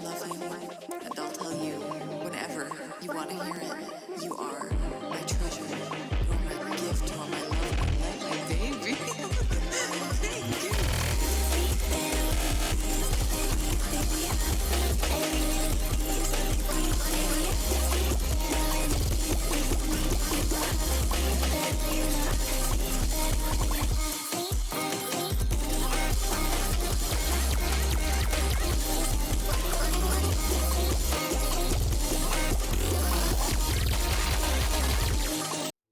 love you, and I'll tell you whenever you want to hear it. You are my treasure. You're my gift. You're my love. My baby. Thank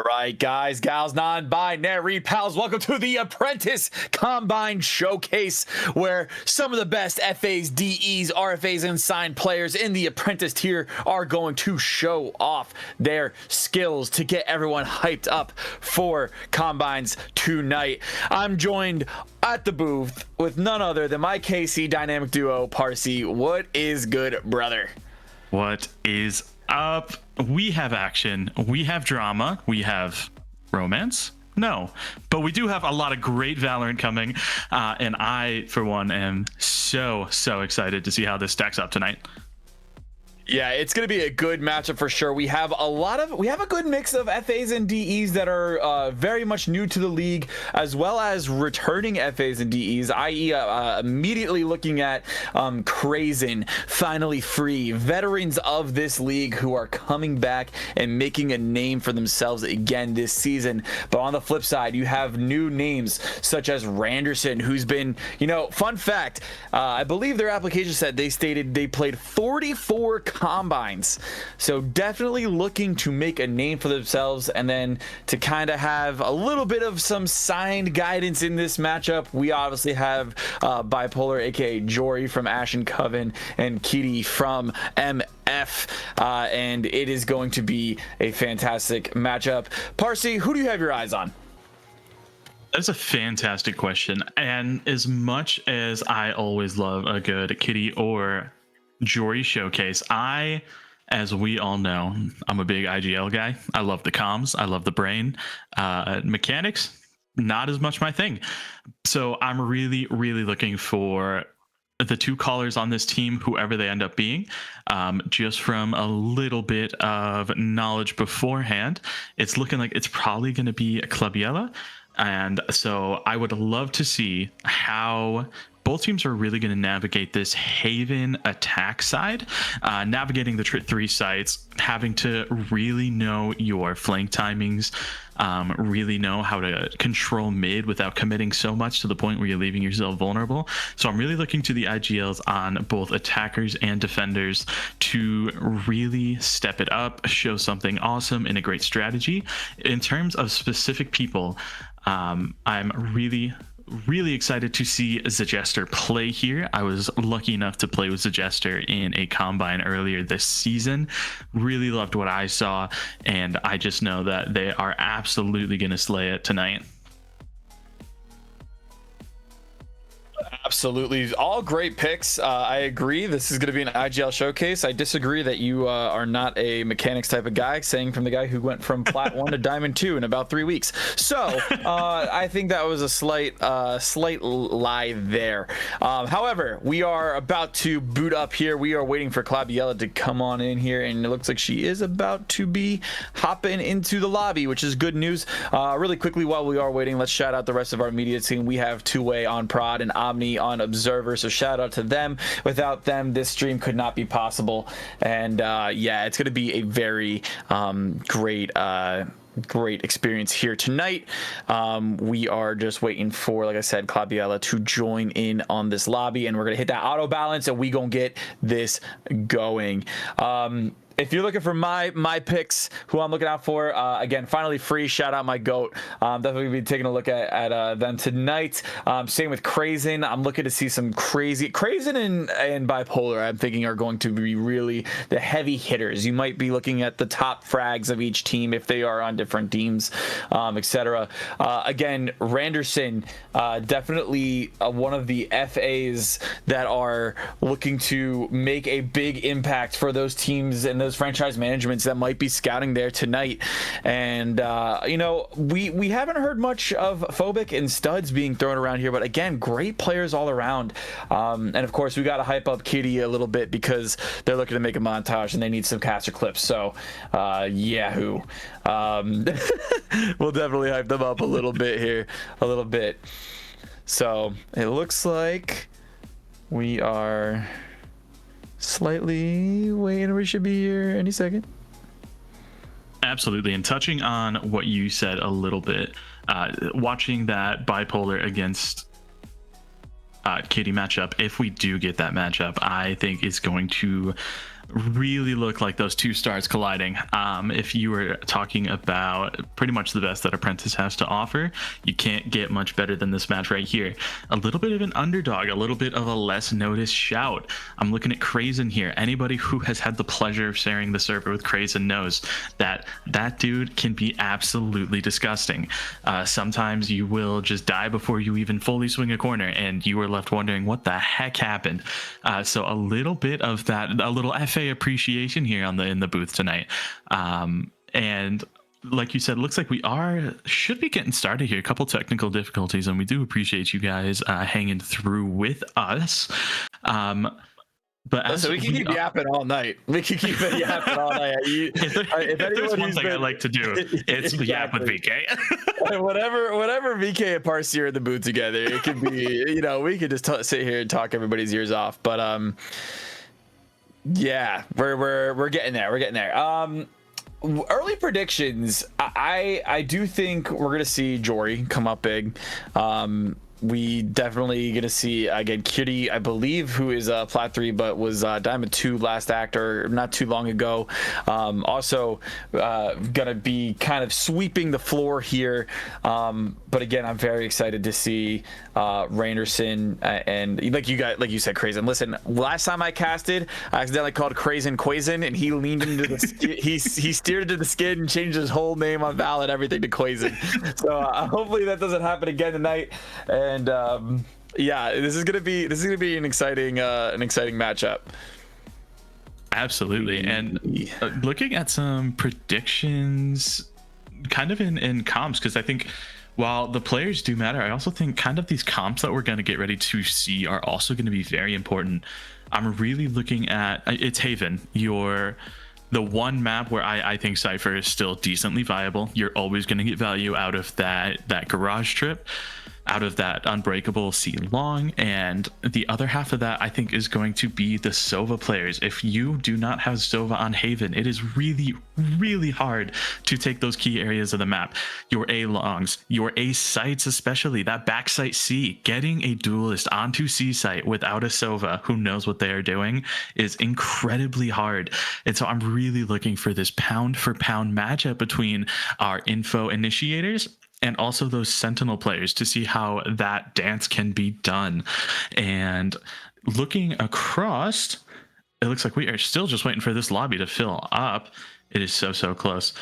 Right, guys, gals, non-binary pals, welcome to the Apprentice Combine Showcase, where some of the best FAs, DEs, RFAs, and signed players in the Apprentice tier are going to show off their skills to get everyone hyped up for Combines tonight. I'm joined at the booth with none other than my KC dynamic duo, Parsi. What is good, brother? What is up? We have action, we have drama, we have romance. No, but we do have a lot of great Valorant coming, and I, for one, am so excited to see how this stacks up tonight. Yeah, it's going to be a good matchup for sure. We have a good mix of FAs and DEs that are very much new to the league, as well as returning FAs and DEs, i.e. Immediately looking at Krazen, finally free, veterans of this league who are coming back and making a name for themselves again this season. But on the flip side, you have new names such as Randerson, who's been, fun fact, I believe their application said they played 44 combines, so definitely looking to make a name for themselves, and then to kind of have a little bit of some signed guidance in this matchup. We obviously have Bipolar, aka Jory from Ashen Coven, and Kitty from MF, and it is going to be a fantastic matchup. Parsi, who do you have your eyes on? That's a fantastic question, and as much as I always love a good Kitty or Jory showcase, as we all know, I'm a big IGL guy. I love the comms, I love the brain. Mechanics, not as much my thing. So I'm really looking for the two callers on this team, whoever they end up being. Just from a little bit of knowledge beforehand, it's looking like it's probably going to be a Clubiella. And so I would love to see how both teams are really going to navigate this Haven attack side, navigating the three sites, having to really know your flank timings, really know how to control mid without committing so much to the point where you're leaving yourself vulnerable. So I'm really looking to the IGLs on both attackers and defenders to really step it up, show something awesome and a great strategy. In terms of specific people, I'm really excited to see Zejester play here. I was lucky enough to play with Zejester in a combine earlier this season. Really loved what I saw, and I just know that they are absolutely going to slay it tonight. Absolutely. All great picks. I agree. This is going to be an IGL showcase. I disagree that you are not a mechanics type of guy, saying from the guy who went from Plat 1 to Diamond 2 in about 3 weeks. So I think that was a slight lie there. However, we are about to boot up here. We are waiting for Clabiella to come on in here, and it looks like she is about to be hopping into the lobby, which is good news. Really quickly, while we are waiting, let's shout out the rest of our media team. We have Two-Way on Prod and Omni on Observer, so shout out to them. Without them, this stream could not be possible. And yeah, it's going to be a very great experience here tonight. We are just waiting for, like I said, Clabiella to join in on this lobby, and we're gonna hit that auto balance, and we gonna get this going. If you're looking for my picks, who I'm looking out for, again, finally free, shout out my GOAT. Definitely be taking a look at them tonight. Same with Krazen. I'm looking to see some Krazen and Bipolar, I'm thinking, are going to be really the heavy hitters. You might be looking at the top frags of each team if they are on different teams, etc. Again, Randerson, definitely one of the FAs that are looking to make a big impact for those teams and those franchise managements that might be scouting there tonight. And we haven't heard much of Phobic and Studs being thrown around here, but again, great players all around. And of course, we got to hype up Kitty a little bit because they're looking to make a montage and they need some caster clips. So yahoo. We'll definitely hype them up a little bit here, so it looks like we are slightly waiting. We should be here any second. Absolutely. And touching on what you said a little bit, watching that Bipolar against Kitty matchup, if we do get that matchup, I think it's going to really look like those two stars colliding. If you were talking about pretty much the best that Apprentice has to offer, you can't get much better than this match right here. A little bit of an underdog, a little bit of a less noticed shout. I'm looking at Krazen here. Anybody who has had the pleasure of sharing the server with Krazen knows that that dude can be absolutely disgusting. Sometimes you will just die before you even fully swing a corner, and you are left wondering what the heck happened. So a little bit of that, a little FA appreciation here in the booth tonight. And like you said, looks like we should be getting started here. A couple technical difficulties, and we do appreciate you guys hanging through with us. But so we can keep yapping all night. We can keep yapping all night. If there's one thing I like to do, it's exactly. Yap with VK. whatever VK and Parsi are in the booth together, it could be, we could just sit here and talk everybody's ears off. But yeah, we're getting there. We're getting there. Early predictions. I do think we're gonna see Jory come up big. We definitely gonna see again Kitty, I believe, who is Plat 3 but was Diamond 2 last act or not too long ago. Also gonna be kind of sweeping the floor here. But again, I'm very excited to see Rainerson and like you said, Krazen. Listen, last time I casted, I accidentally called Krazen Quazen, and he leaned into the he steered into the skid and changed his whole name on Val and everything to Quazen. So hopefully that doesn't happen again tonight. And yeah, this is gonna be an exciting matchup. Absolutely. And looking at some predictions, kind of in comps, because I think while the players do matter, I also think kind of these comps that we're going to get ready to see are also going to be very important. I'm really looking at it's Haven. The one map where I think Cypher is still decently viable. You're always going to get value out of that garage trip, out of that unbreakable C long, and the other half of that I think is going to be the Sova players. If you do not have Sova on Haven, it is really, really hard to take those key areas of the map. Your A longs, your A sites, especially that backsite C, getting a duelist onto C site without a Sova who knows what they are doing is incredibly hard. And so I'm really looking for this pound for pound matchup between our info initiators and also those Sentinel players to see how that dance can be done. And looking across, it looks like we are still just waiting for this lobby to fill up. It is so close.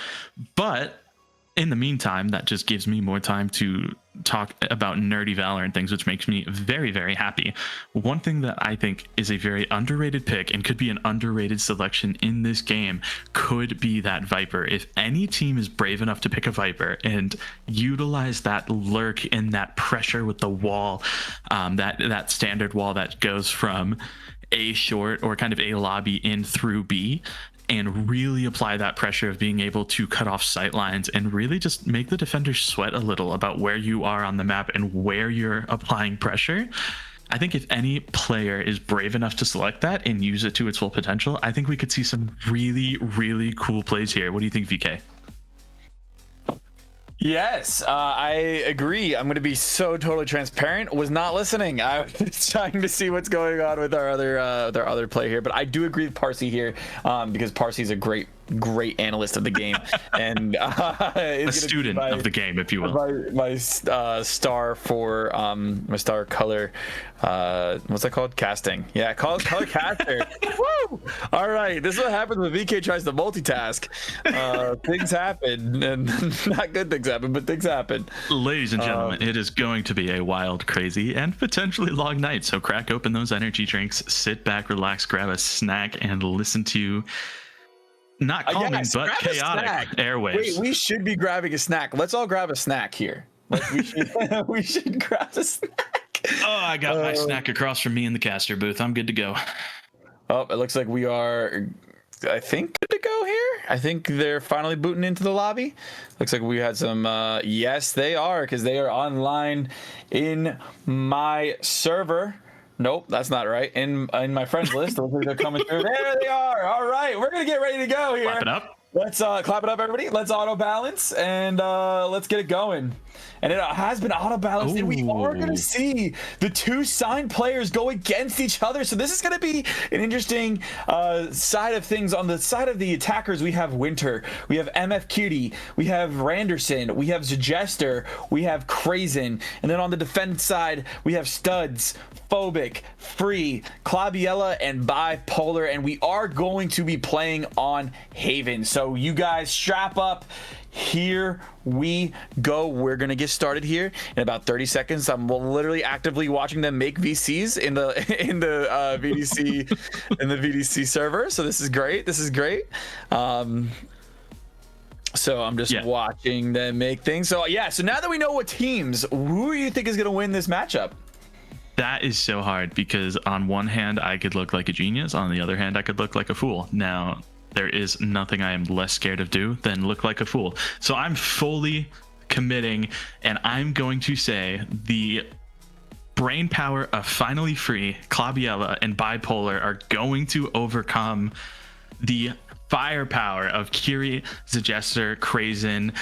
But in the meantime, that just gives me more time to talk about nerdy Valor and things, which makes me very, very happy. One thing that I think is a very underrated pick and could be an underrated selection in this game could be that Viper. If any team is brave enough to pick a Viper and utilize that lurk and that pressure with the wall, that standard wall that goes from A short or kind of A lobby in through B, and really apply that pressure of being able to cut off sight lines and really just make the defender sweat a little about where you are on the map and where you're applying pressure. I think if any player is brave enough to select that and use it to its full potential, I think we could see some really, really cool plays here. What do you think, VK? Yes, I agree. I'm going to be so totally transparent. Was not listening. I was trying to see what's going on with our other player here, but I do agree with Parsi here because Parsi is a great analyst of the game and a student of the game, if you will. My star for my star color. What's that called? Casting. Yeah, color caster. Woo! All right, this is what happens when VK tries to multitask. Things happen, and not good things happen, but things happen. Ladies and gentlemen, it is going to be a wild, crazy, and potentially long night. So crack open those energy drinks, sit back, relax, grab a snack, and listen to not calming, but chaotic airwaves. Wait, we should be grabbing a snack. Let's all grab a snack here. We should grab a snack. Oh, I got my snack across from me in the caster booth. I'm good to go. Oh, it looks like we are, I think, good to go here. I think they're finally booting into the lobby. Looks like we had some, yes, they are, because they are online in my server. Nope, that's not right. In my friends list, it looks like they're coming through. There they are. All right, we're going to get ready to go here. Clap it up. Let's clap it up, everybody. Let's auto balance and let's get it going. And it has been auto balanced, and we are going to see the two signed players go against each other. So this is going to be an interesting side of things. On the side of the attackers, we have Winter, we have MF Cutie, we have Randerson, we have Zagester, we have Crazen, and then on the defense side, we have Studs, Phobic, Free, Claviella, and Bipolar, and we are going to be playing on Haven. So you guys strap up. Here we go. We're gonna get started here in about 30 seconds. I'm literally actively watching them make VCs in the VDC in the VDC server. So this is great. This is great. So I'm just watching them make things. So yeah. So now that we know what teams, who do you think is gonna win this matchup? That is so hard because on one hand I could look like a genius, on the other hand I could look like a fool. Now there is nothing I am less scared of than look like a fool. So I'm fully committing, and I'm going to say the brain power of Finally Free, Claviella, and Bipolar are going to overcome the firepower of Curie, Zagester, Crazen,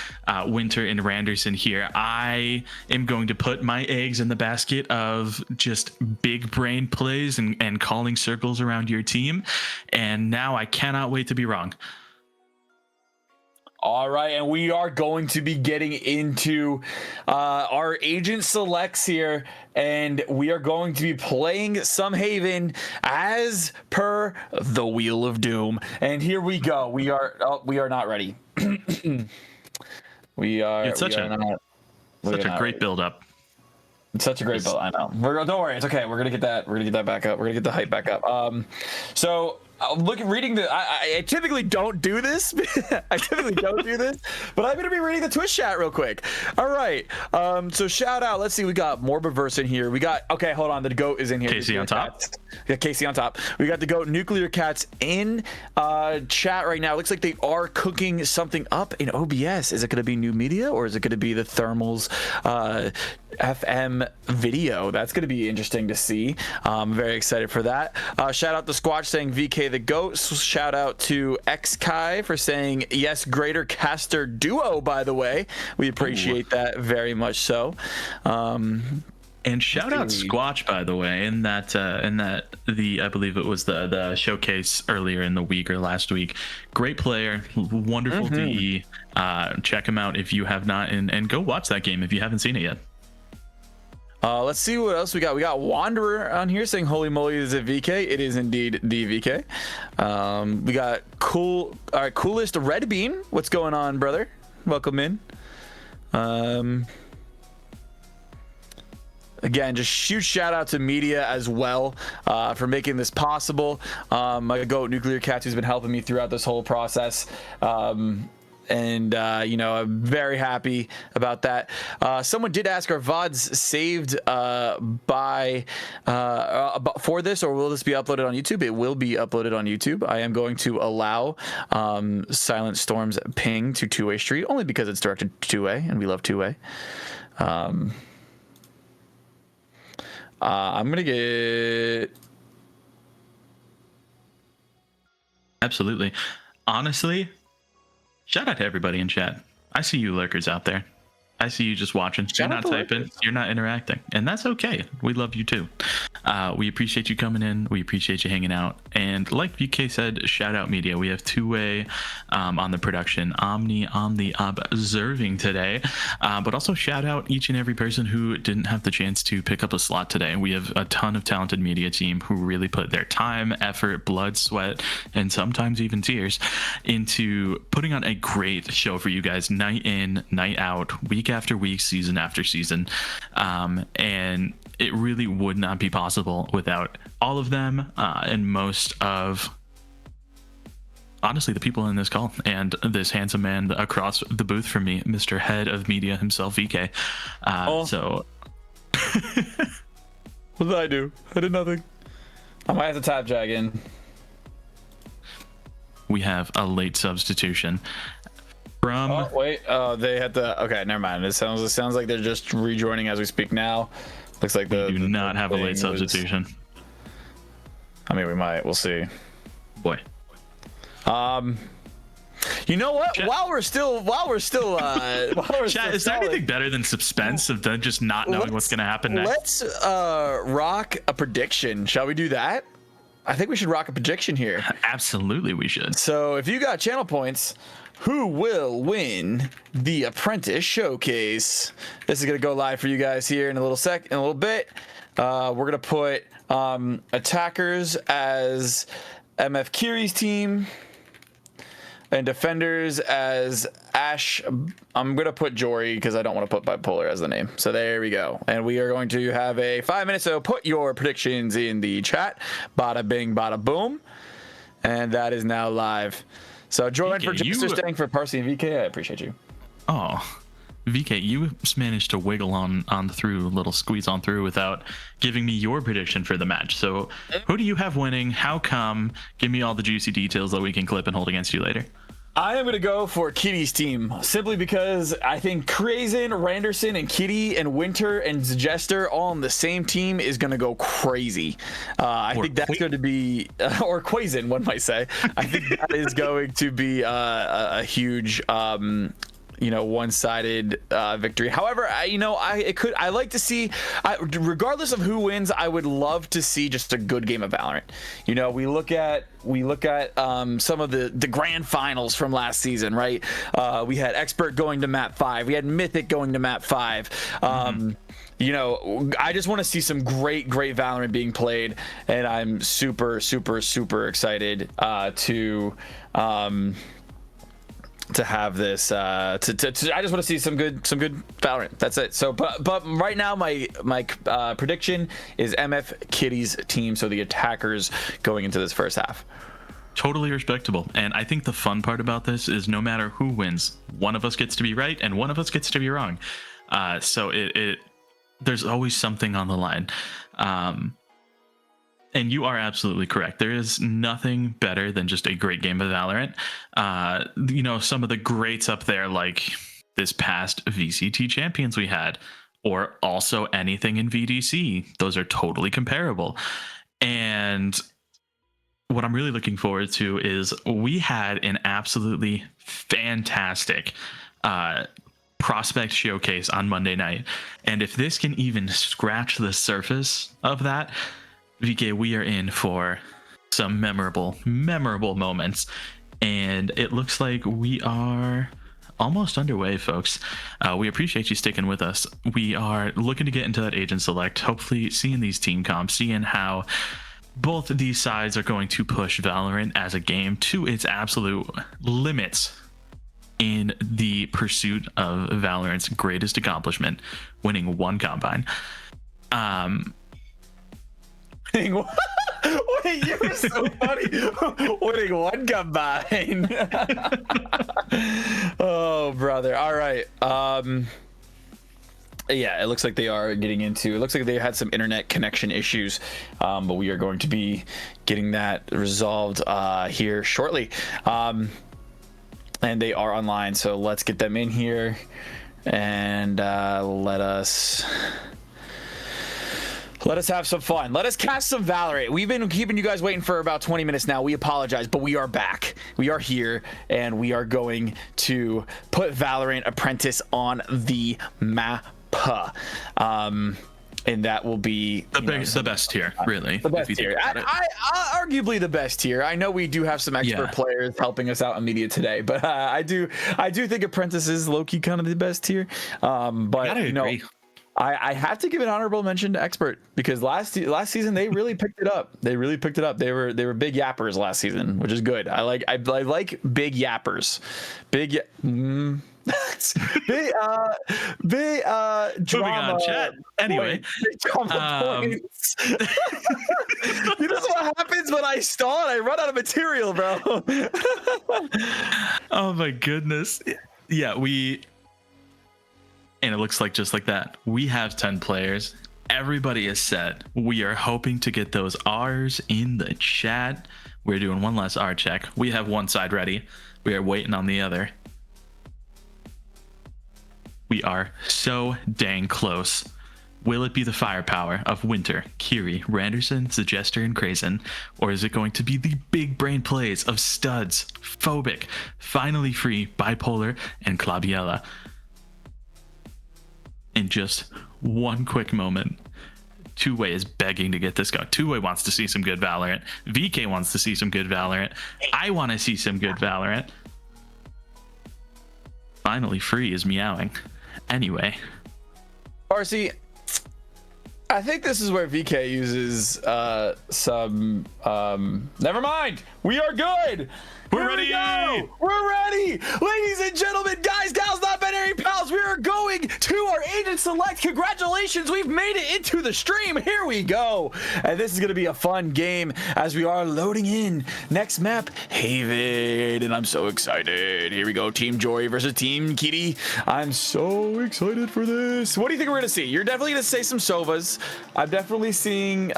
Winter, and Randerson here. I am going to put my eggs in the basket of just big brain plays and calling circles around your team. And now I cannot wait to be wrong. All right, and we are going to be getting into our agent selects here, and we are going to be playing some Haven as per the Wheel of Doom. And here we go. We are not ready. It's such a great build up. It's such a great build. I know. Don't worry, it's okay. We're gonna get that. We're gonna get that back up. We're gonna get the hype back up. Reading the. I typically don't do this. I typically don't do this, but I'm gonna be reading the Twitch chat real quick. All right. So shout out. Let's see. We got Morbiverse in here. We got. Okay, hold on. The goat is in here. Casey on top. Yeah, Casey on top. We got the goat Nuclear Cats in chat right now. It looks like they are cooking something up in OBS. Is it gonna be new media or is it gonna be the Thermals FM video? That's gonna be interesting to see. I'm very excited for that. Shout out to Squatch saying VK the GOAT. Shout out to XKai for saying yes, greater caster duo, by the way. We appreciate that very much so. And shout out Squatch, by the way, in that I believe it was the showcase earlier in the week or last week. Great player, wonderful DE. Check him out if you have not, and go watch that game if you haven't seen it yet. Let's see what else we got. We got Wanderer on here saying, holy moly, is it VK? It is indeed DVK. We got Coolest Red Bean. What's going on, brother? Welcome in. Again, just huge shout out to media as well for making this possible. My goat Nuclear Cats, who's been helping me throughout this whole process. And I'm very happy about that. Someone did ask, are VODs saved for this, or will this be uploaded on YouTube? It will be uploaded on YouTube. I am going to allow Silent Storm's ping to two-way street, only because it's directed two-way, and we love two-way. I'm gonna get. Absolutely. Honestly, shout out to everybody in chat. I see you lurkers out there. I see you just watching. You're not typing. You're not interacting. And that's okay. We love you too. We appreciate you coming in. We appreciate you hanging out. And like VK said, shout out media. We have two-way on the production, Omni on the observing today. But also shout out each and every person who didn't have the chance to pick up a slot today. We have a ton of talented media team who really put their time, effort, blood, sweat, and sometimes even tears into putting on a great show for you guys, night in, night out, week after week, season after season. And it really would not be possible without all of them and most of, honestly, the people in this call and this handsome man across the booth from me, Mr. Head of Media himself, VK. So what did I do? I did nothing. I might have to tap Jag in. We have a late substitution from. Oh wait! Oh, they had to. Okay, never mind. It sounds like they're just rejoining as we speak now. Looks like we do not have a late substitution. I mean, we might. We'll see. Boy. You know what? Chat- While we're still Chat, is there anything better than suspense of them just not knowing what's going to happen next? Let's rock a prediction. Shall we do that? I think we should rock a prediction here. Absolutely, we should. So if you got channel points, who will win the Apprentice Showcase? This is gonna go live for you guys here in a little bit. We're gonna put attackers as MF Kiri's team and defenders as Ash. I'm gonna put Jory because I don't want to put bipolar as the name. So there we go. And we are going to have a 5 minutes. So put your predictions in the chat. Bada bing, bada boom. And that is now live. So Joy for Jester staying for Parsi and VK. I appreciate you. Oh, VK, you managed to wiggle on through, little squeeze on through without giving me your prediction for the match. So who do you have winning? How come? Give me all the juicy details that we can clip and hold against you later. I am going to go for Kitty's team simply because I think Krazen, Randerson, and Kitty and Winter and Jester all on the same team is going to go crazy. I think that's going to be, or Quazen, one might say. I think that is going to be a huge, one-sided victory. However, I like to see, regardless of who wins, I would love to see just a good game of Valorant. We look at some of the grand finals from last season, right? We had Expert going to map 5. We had Mythic going to map 5. I just want to see some great Valorant being played, and I'm super excited to have this I just want to see some good Valorant. That's it. So but right now my prediction is MF Kitty's team, so the attackers going into this first half. Totally respectable. And I think the fun part about this is no matter who wins, one of us gets to be right and one of us gets to be wrong. So there's always something on the line. And you are absolutely correct. There is nothing better than just a great game of Valorant. Some of the greats up there, like this past VCT champions we had, or also anything in VDC. Those are totally comparable. And what I'm really looking forward to is we had an absolutely fantastic prospect showcase on Monday night. And if this can even scratch the surface of that, VK, we are in for some memorable moments, and it looks like we are almost underway, folks. We appreciate you sticking with us. We are looking to get into that agent select, hopefully seeing these team comps, seeing how both of these sides are going to push Valorant as a game to its absolute limits in the pursuit of Valorant's greatest accomplishment, winning one combine. Wait, you're so funny. Winning one combine. Oh, brother. All right. Yeah, it looks like they are getting into. It looks like they had some internet connection issues, but we are going to be getting that resolved here shortly. And they are online, so let's get them in here and let us have some fun. Let us cast some Valorant. We've been keeping you guys waiting for about 20 minutes now. We apologize, but we are back. We are here, and we are going to put Valorant Apprentice on the map. And that will be the best tier, really. The best tier. Arguably the best tier. I know we do have some expert players helping us out in media today, but I do think Apprentice is low-key kind of the best tier. But agree. I have to give an honorable mention to Expert because last season they really picked it up. They were big yappers last season, which is good. I like big yappers. Big drama. On, chat. Anyway, drama points. You know what happens when I stall and I run out of material, bro. Oh my goodness. Yeah, and it looks like just like that, we have 10 players. Everybody is set. We are hoping to get those R's in the chat. We're doing one last R check. We have one side ready. We are waiting on the other. We are so dang close Will it be the firepower of Winter, Kiri, Randerson, Zejester, and Krazen? Or is it going to be the big brain plays of Studs, Phobic, Finally Free, Bipolar, and Claviella? In just one quick moment, Two-Way is begging to get this going. Two-Way wants to see some good Valorant. VK wants to see some good Valorant. I want to see some good Valorant. Finally Free is meowing. Anyway. RC, I think this is where VK uses some never mind. We are good. We're ready. We're ready. Ladies and gentlemen, guys, gals, non-binary pals, we are going to our agent select. Congratulations, we've made it into the stream. Here we go. And this is going to be a fun game as we are loading in. Next map, Haven. And I'm so excited. Here we go. Team Jory versus Team Kitty. I'm so excited for this. What do you think we're going to see? You're definitely going to say some Sovas. I'm definitely seeing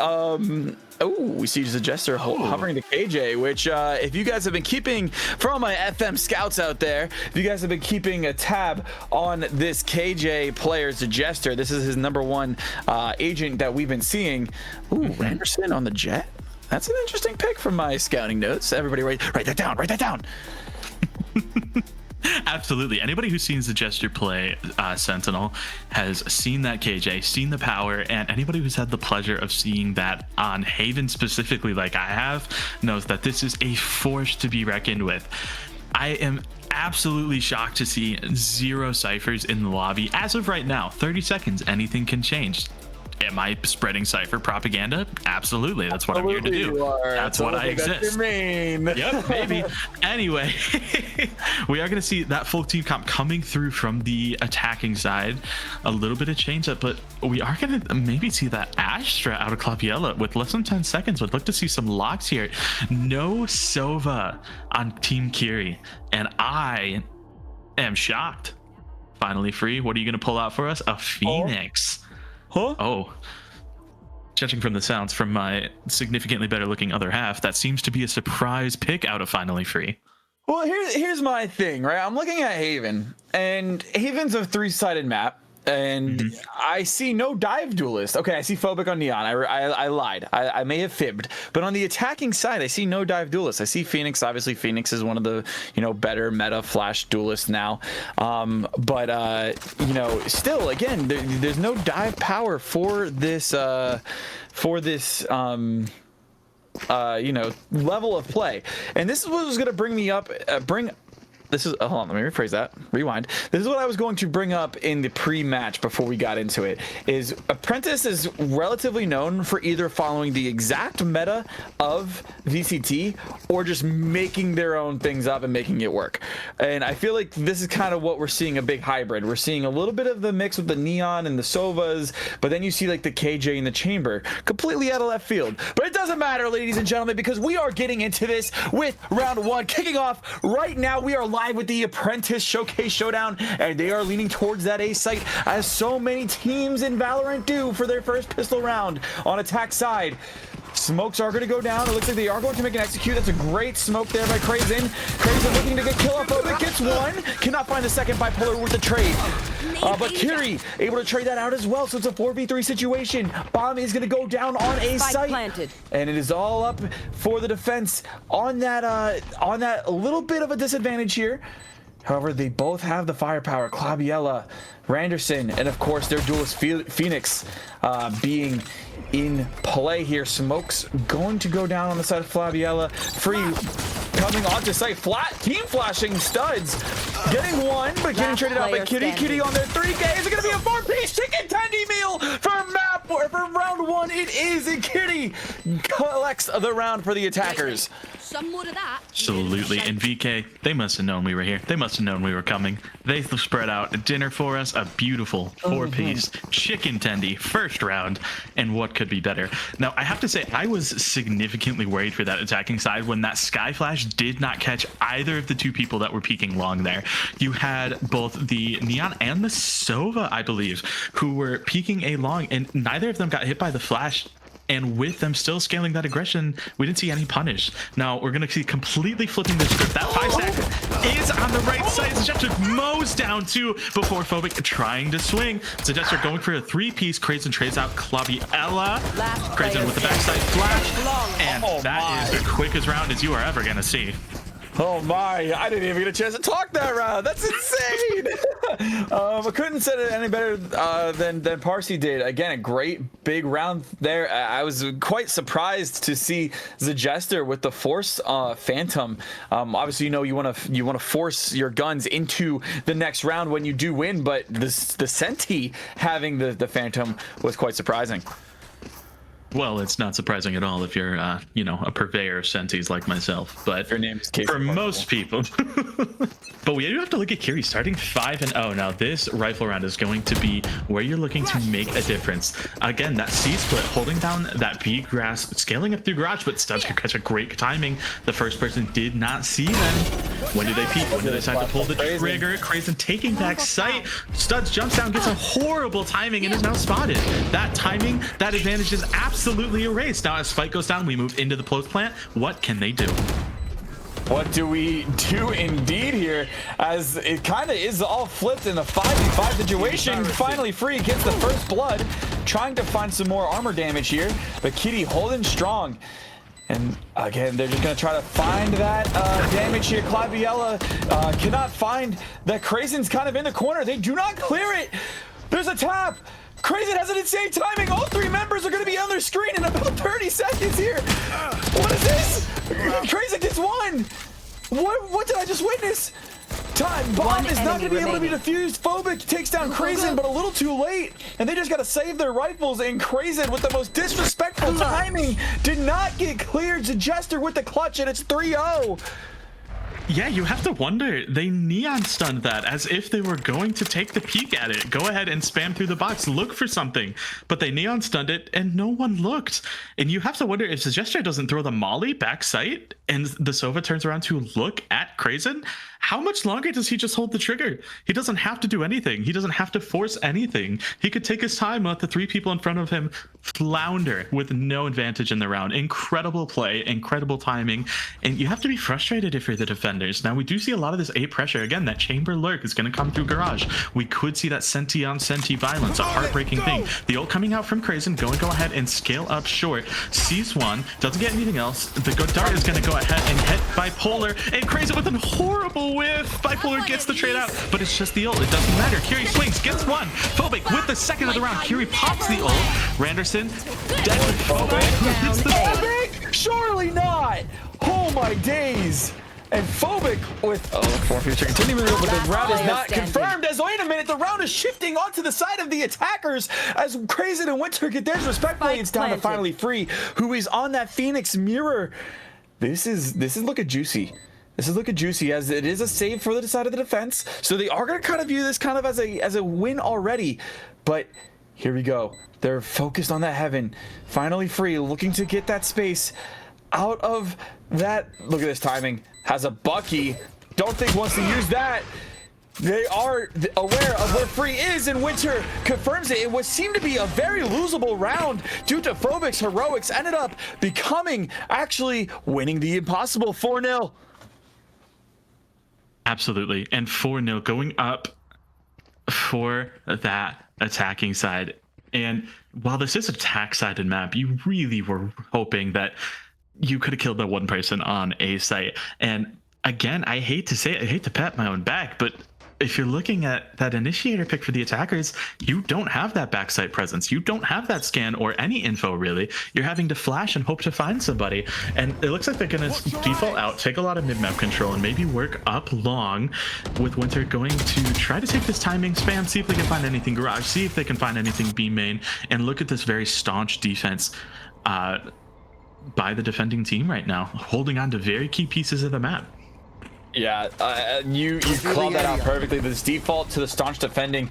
oh, we see Zejester hovering to KJ, which if you guys have been keeping, for all my FM scouts out there, if you guys have been keeping a tab on this KJ player Zejester, this is his #1 agent that we've been seeing. Ooh, Randerson on the Jet. That's an interesting pick from my scouting notes. Everybody write that down. Write that down. Absolutely. Anybody who's seen Zejester play Sentinel has seen that KJ, seen the power, and anybody who's had the pleasure of seeing that on Haven specifically, like I have, knows that this is a force to be reckoned with. I am absolutely shocked to see 0 ciphers in the lobby. As of right now, 30 seconds, anything can change. Am I spreading cipher propaganda? Absolutely. That's what I'm here to do. That's what I exist. Yep, maybe. Anyway, we are going to see that full team comp coming through from the attacking side. A little bit of change up, but we are going to maybe see that Astra out of Claviella with less than 10 seconds. Would look to see some locks here. No Sova on Team Kiri, and I am shocked. Finally Free. What are you going to pull out for us? A Phoenix. Huh? Oh, judging from the sounds from my significantly better looking other half, that seems to be a surprise pick out of Finally Free. Well, here's my thing, right? I'm looking at Haven, and Haven's a 3-sided map, and I see no dive duelist. Okay, I see Phobic on Neon. I lied. I may have fibbed. But on the attacking side, I see no dive duelist. I see Phoenix. Obviously, Phoenix is one of the better meta flash duelists now. But still, again, there's no dive power for this level of play. And this is what was going to bring me up. This is, hold on, let me rephrase that. Rewind. This is what I was going to bring up in the pre-match before we got into it, is Apprentice is relatively known for either following the exact meta of VCT or just making their own things up and making it work. And I feel like this is kind of what we're seeing, a big hybrid. We're seeing a little bit of the mix with the Neon and the Sovas, but then you see like the KJ in the Chamber, completely out of left field. But it doesn't matter, ladies and gentlemen, because we are getting into this with round 1 kicking off right now. We are live with the Apprentice Showcase Showdown, and they are leaning towards that A site, as so many teams in Valorant do for their first pistol round. On attack side, smokes are going to go down. It looks like they are going to make an execute. That's a great smoke there by Krazen. Krazen looking to get kill off of it. Gets one. Cannot find the second. Bipolar with the trade. But Kiri able to trade that out as well. So it's a 4v3 situation. Bomb is going to go down on A site. Planted. And it is all up for the defense on that little bit of a disadvantage here. However, they both have the firepower. Claviella, Randerson, and of course their duelist Phoenix being in play here. Smokes going to go down on the side of Claviella. Free coming onto site. Team flashing Studs. Getting one, but getting traded out by Kitty. Kitty on their 3K. Is it going to be a 4-piece chicken tendy meal for round 1? It is, and Kitty collects the round for the attackers. Some more of that. Absolutely. And VK, they must have known we were here. They must have known we were coming. They spread out a dinner for us, a beautiful 4-piece chicken tendy first round, and what could be better? Now, I have to say, I was significantly worried for that attacking side when that Sky Flash did not catch either of the 2 people that were peeking long there. You had both the Neon and the Sova, I believe, who were peeking A long, and neither of them got hit by the flash. and with them still scaling that aggression, we didn't see any punish. Now we're gonna see completely flipping the script. That 5-stack is on the right side. Suggestor mows down 2 before Phobic trying to swing. Suggestor going for a 3-piece. Crazen trades out Claviella. Crazen with the backside flash, and that is the quickest round as you are ever gonna see. Oh my, I didn't even get a chance to talk that round. That's insane. I couldn't say it any better than Parsi did. Again, a great big round there. I was quite surprised to see the Jester with the Force Phantom. Obviously, you know you want to force your guns into the next round when you do win, but the Senti having the Phantom was quite surprising. Well, it's not surprising at all if you're, you know, a purveyor of Sentis like myself. But your name is for most people. But we do have to look at Kiri starting 5-0. Now, this rifle round is going to be where you're looking to make a difference. Again, that C split, holding down that B grass, scaling up through garage, but Studs could catch a great timing. The first person did not see them. When do they peek? When do they decide to pull the trigger? Crazen taking back sight. Studs jumps down, gets a horrible timing, and is now spotted. That timing, that advantage is absolutely erased. Now, as fight goes down, we move into the close plant. What can they do? What do we do indeed here, as it kind of is all flipped in a 5v5 situation? Finally Free gets the first blood, trying to find some more armor damage here, but Kitty holding strong. And again, they're just going to try to find that damage here. Claviella cannot find that. Crazen's kind of in the corner. They do not clear it. There's a tap. Crazen has an insane timing. All 3 members are going to be on their screen in about 30 seconds here. What is this? Crazen gets 1. What did I just witness? Bomb is not going to be able to be defused. Phobic takes down Crazen, but a little too late. And they just got to save their rifles. And Crazen, with the most disrespectful timing, did not get cleared. Jester with the clutch, and it's 3-0. Yeah, you have to wonder. They neon stunned that as if they were going to take the peek at it. Go ahead and spam through the box, look for something. But they neon stunned it and no one looked. And you have to wonder if the Gesture doesn't throw the molly back sight and the Sova turns around to look at Crazen. How much longer does he just hold the trigger? He doesn't have to do anything. He doesn't have to force anything. He could take his time, let the 3 people in front of him flounder with no advantage in the round. Incredible play, incredible timing. And you have to be frustrated if you're the defenders. Now, we do see a lot of this A pressure. Again, that chamber lurk is going to come through garage. We could see that Senti on Senti violence, a heartbreaking thing. The ult coming out from Crazen, go ahead and scale up short. Sees one, doesn't get anything else. The good dart is going to go ahead and hit Bipolar. And Crazen with a horrible whiff. Bipolar gets the trade out, but it's just the ult. It doesn't matter. Kiri swings, gets 1. Phobic with the second of the round. Kiri pops the ult. Randerson, dead with Phobic. Who hits the Phobic? Surely not. Oh my days. And Phobic with 4 future continuing, but the round is not confirmed. As wait a minute, the round is shifting onto the side of the attackers as Crazen and Winter get theirs respectfully. It's down to finally Free, who is on that Phoenix mirror. This is looking juicy. This is looking juicy, as it is a save for the side of the defense. So they are going to kind of view this kind of as a win already. But here we go. They're focused on that heaven. Finally Free, looking to get that space out of that. Look at this timing. Has a Bucky. Don't think wants to use that. They are aware of where Free is, and Winter confirms it. It would seem to be a very losable round due to Phobic's heroics. Ended up becoming actually winning the impossible 4-0. Absolutely. And 4-0 going up for that attacking side. And while this is attack-sided map, you really were hoping that you could have killed that one person on A site. And again, I hate to say it, I hate to pat my own back, but if you're looking at that initiator pick for the attackers, you don't have that backside presence. You don't have that scan or any info, really. You're having to flash and hope to find somebody. And it looks like they're going to default out, take a lot of mid-map control, and maybe work up long, with Winter going to try to take this timing spam, see if they can find anything garage, see if they can find anything B main, and look at this very staunch defense by the defending team right now, holding on to very key pieces of the map. Yeah, you called that out perfectly. This default to the staunch defending.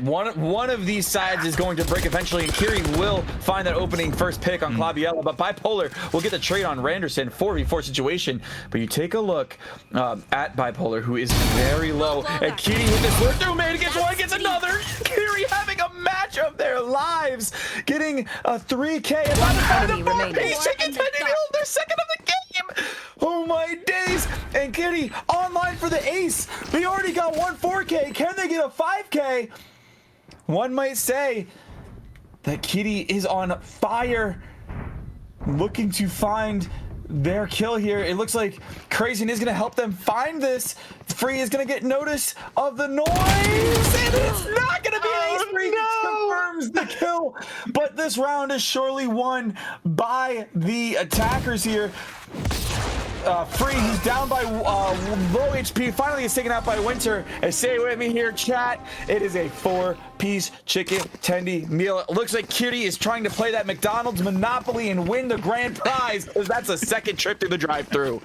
One of these sides is going to break eventually, and Kiri will find that opening first pick on Claviella, but Bipolar will get the trade on Randerson. 4v4 situation, but you take a look at Bipolar, who is very low, and Kiri with this work through, man, gets one, gets another. Kiri having a match match of their lives, getting a 3K and about to find the 4-piece chicken tending their second of the game. Oh my days. And Kitty online for the ace. They already got one 4K. Can they get a 5K? One might say that Kitty is on fire, looking to find their kill here. It looks like Crazy is going to help them find this. Free is going to get notice of the noise, and it's not going to be an ace. Free confirms the kill, but this round is surely won by the attackers here. Free, he's down by low HP. Finally, is taken out by Winter. And say with me here, chat. It is a 4-piece chicken tendy meal. It looks like Kitty is trying to play that McDonald's Monopoly and win the grand prize, because that's a second trip through the drive-thru.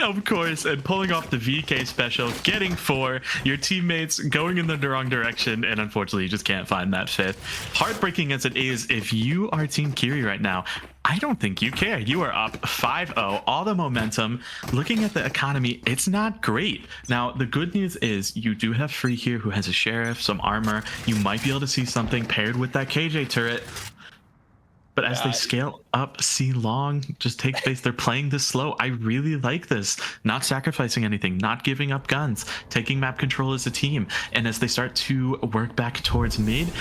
Of course, and pulling off the VK special, getting 4, your teammates going in the wrong direction, and unfortunately you just can't find that 5th. Heartbreaking as it is, if you are Team Kiri right now, I don't think you care. You are up 5-0, all the momentum. Looking at the economy, it's not great. Now, the good news is you do have Free here, who has a Sheriff, some armor. You might be able to see something paired with that KJ turret. But as they scale up, C long, just take space. They're playing this slow. I really like this. Not sacrificing anything, not giving up guns, taking map control as a team. And as they start to work back towards mid,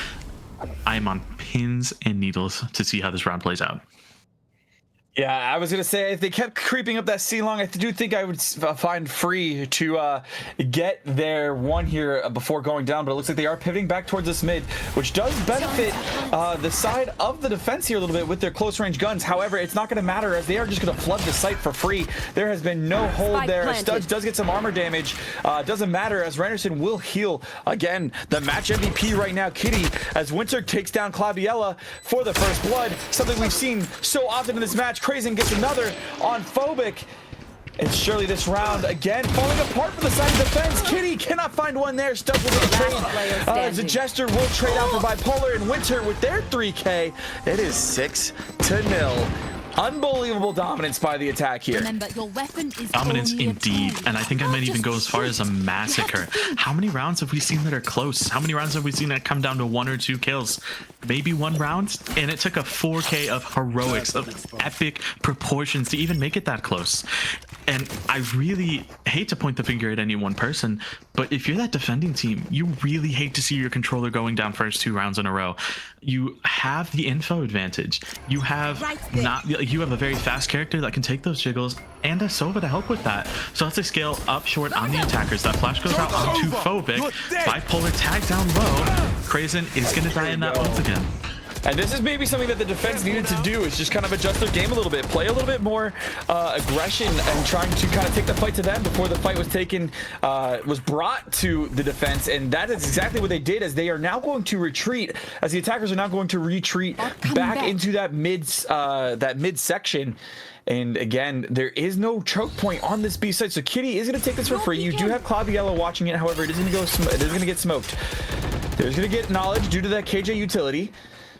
I'm on pins and needles to see how this round plays out. Yeah, I was going to say, if they kept creeping up that C-long, I do think I would find Free to get their one here before going down, but it looks like they are pivoting back towards this mid, which does benefit the side of the defense here a little bit with their close-range guns. However, it's not going to matter, as they are just going to flood the site for Free. There has been no hold there. Studs does get some armor damage. Doesn't matter, as Renderson will heal. Again, the match MVP right now, Kitty, as Winter takes down Claviella for the first blood, something we've seen so often in this match. Crazen gets another on Phobic. It's surely this round again falling apart for the side of defense. Kitty cannot find one there. Stuck with the trade. The Jester will trade out for Bipolar, and Winter with their 3K. It is 6-0. Unbelievable dominance by the attack here. Remember, your weapon is Dominance only a indeed, tool. and I think I might even go as far as a massacre. How many rounds have we seen that are close? How many rounds have we seen that come down to 1 or 2 kills? Maybe 1 round, and it took a 4K of heroics, of epic proportions to even make it that close. And I really hate to point the finger at any one person, but if you're that defending team, you really hate to see your controller going down first 2 rounds in a row. You have the info advantage. You have you have a very fast character that can take those jiggles, and a Sova to help with that. So let's scale up short on the attackers. That flash goes out onto Phobic. Bipolar tag down low. Crazen is going to die in that ult again. And this is maybe something that the defense needed to do, is just kind of adjust their game a little bit, play a little bit more aggression, and trying to kind of take the fight to them before the fight was taken, was brought to the defense. And that is exactly what they did, as they are now going to retreat, as the attackers are now going to retreat back into that mid section. And again, there is no choke point on this B side, so Kitty is going to take this for free. You do have Claviella watching it, however, it is going to get smoked. There's going to get knowledge due to that KJ utility.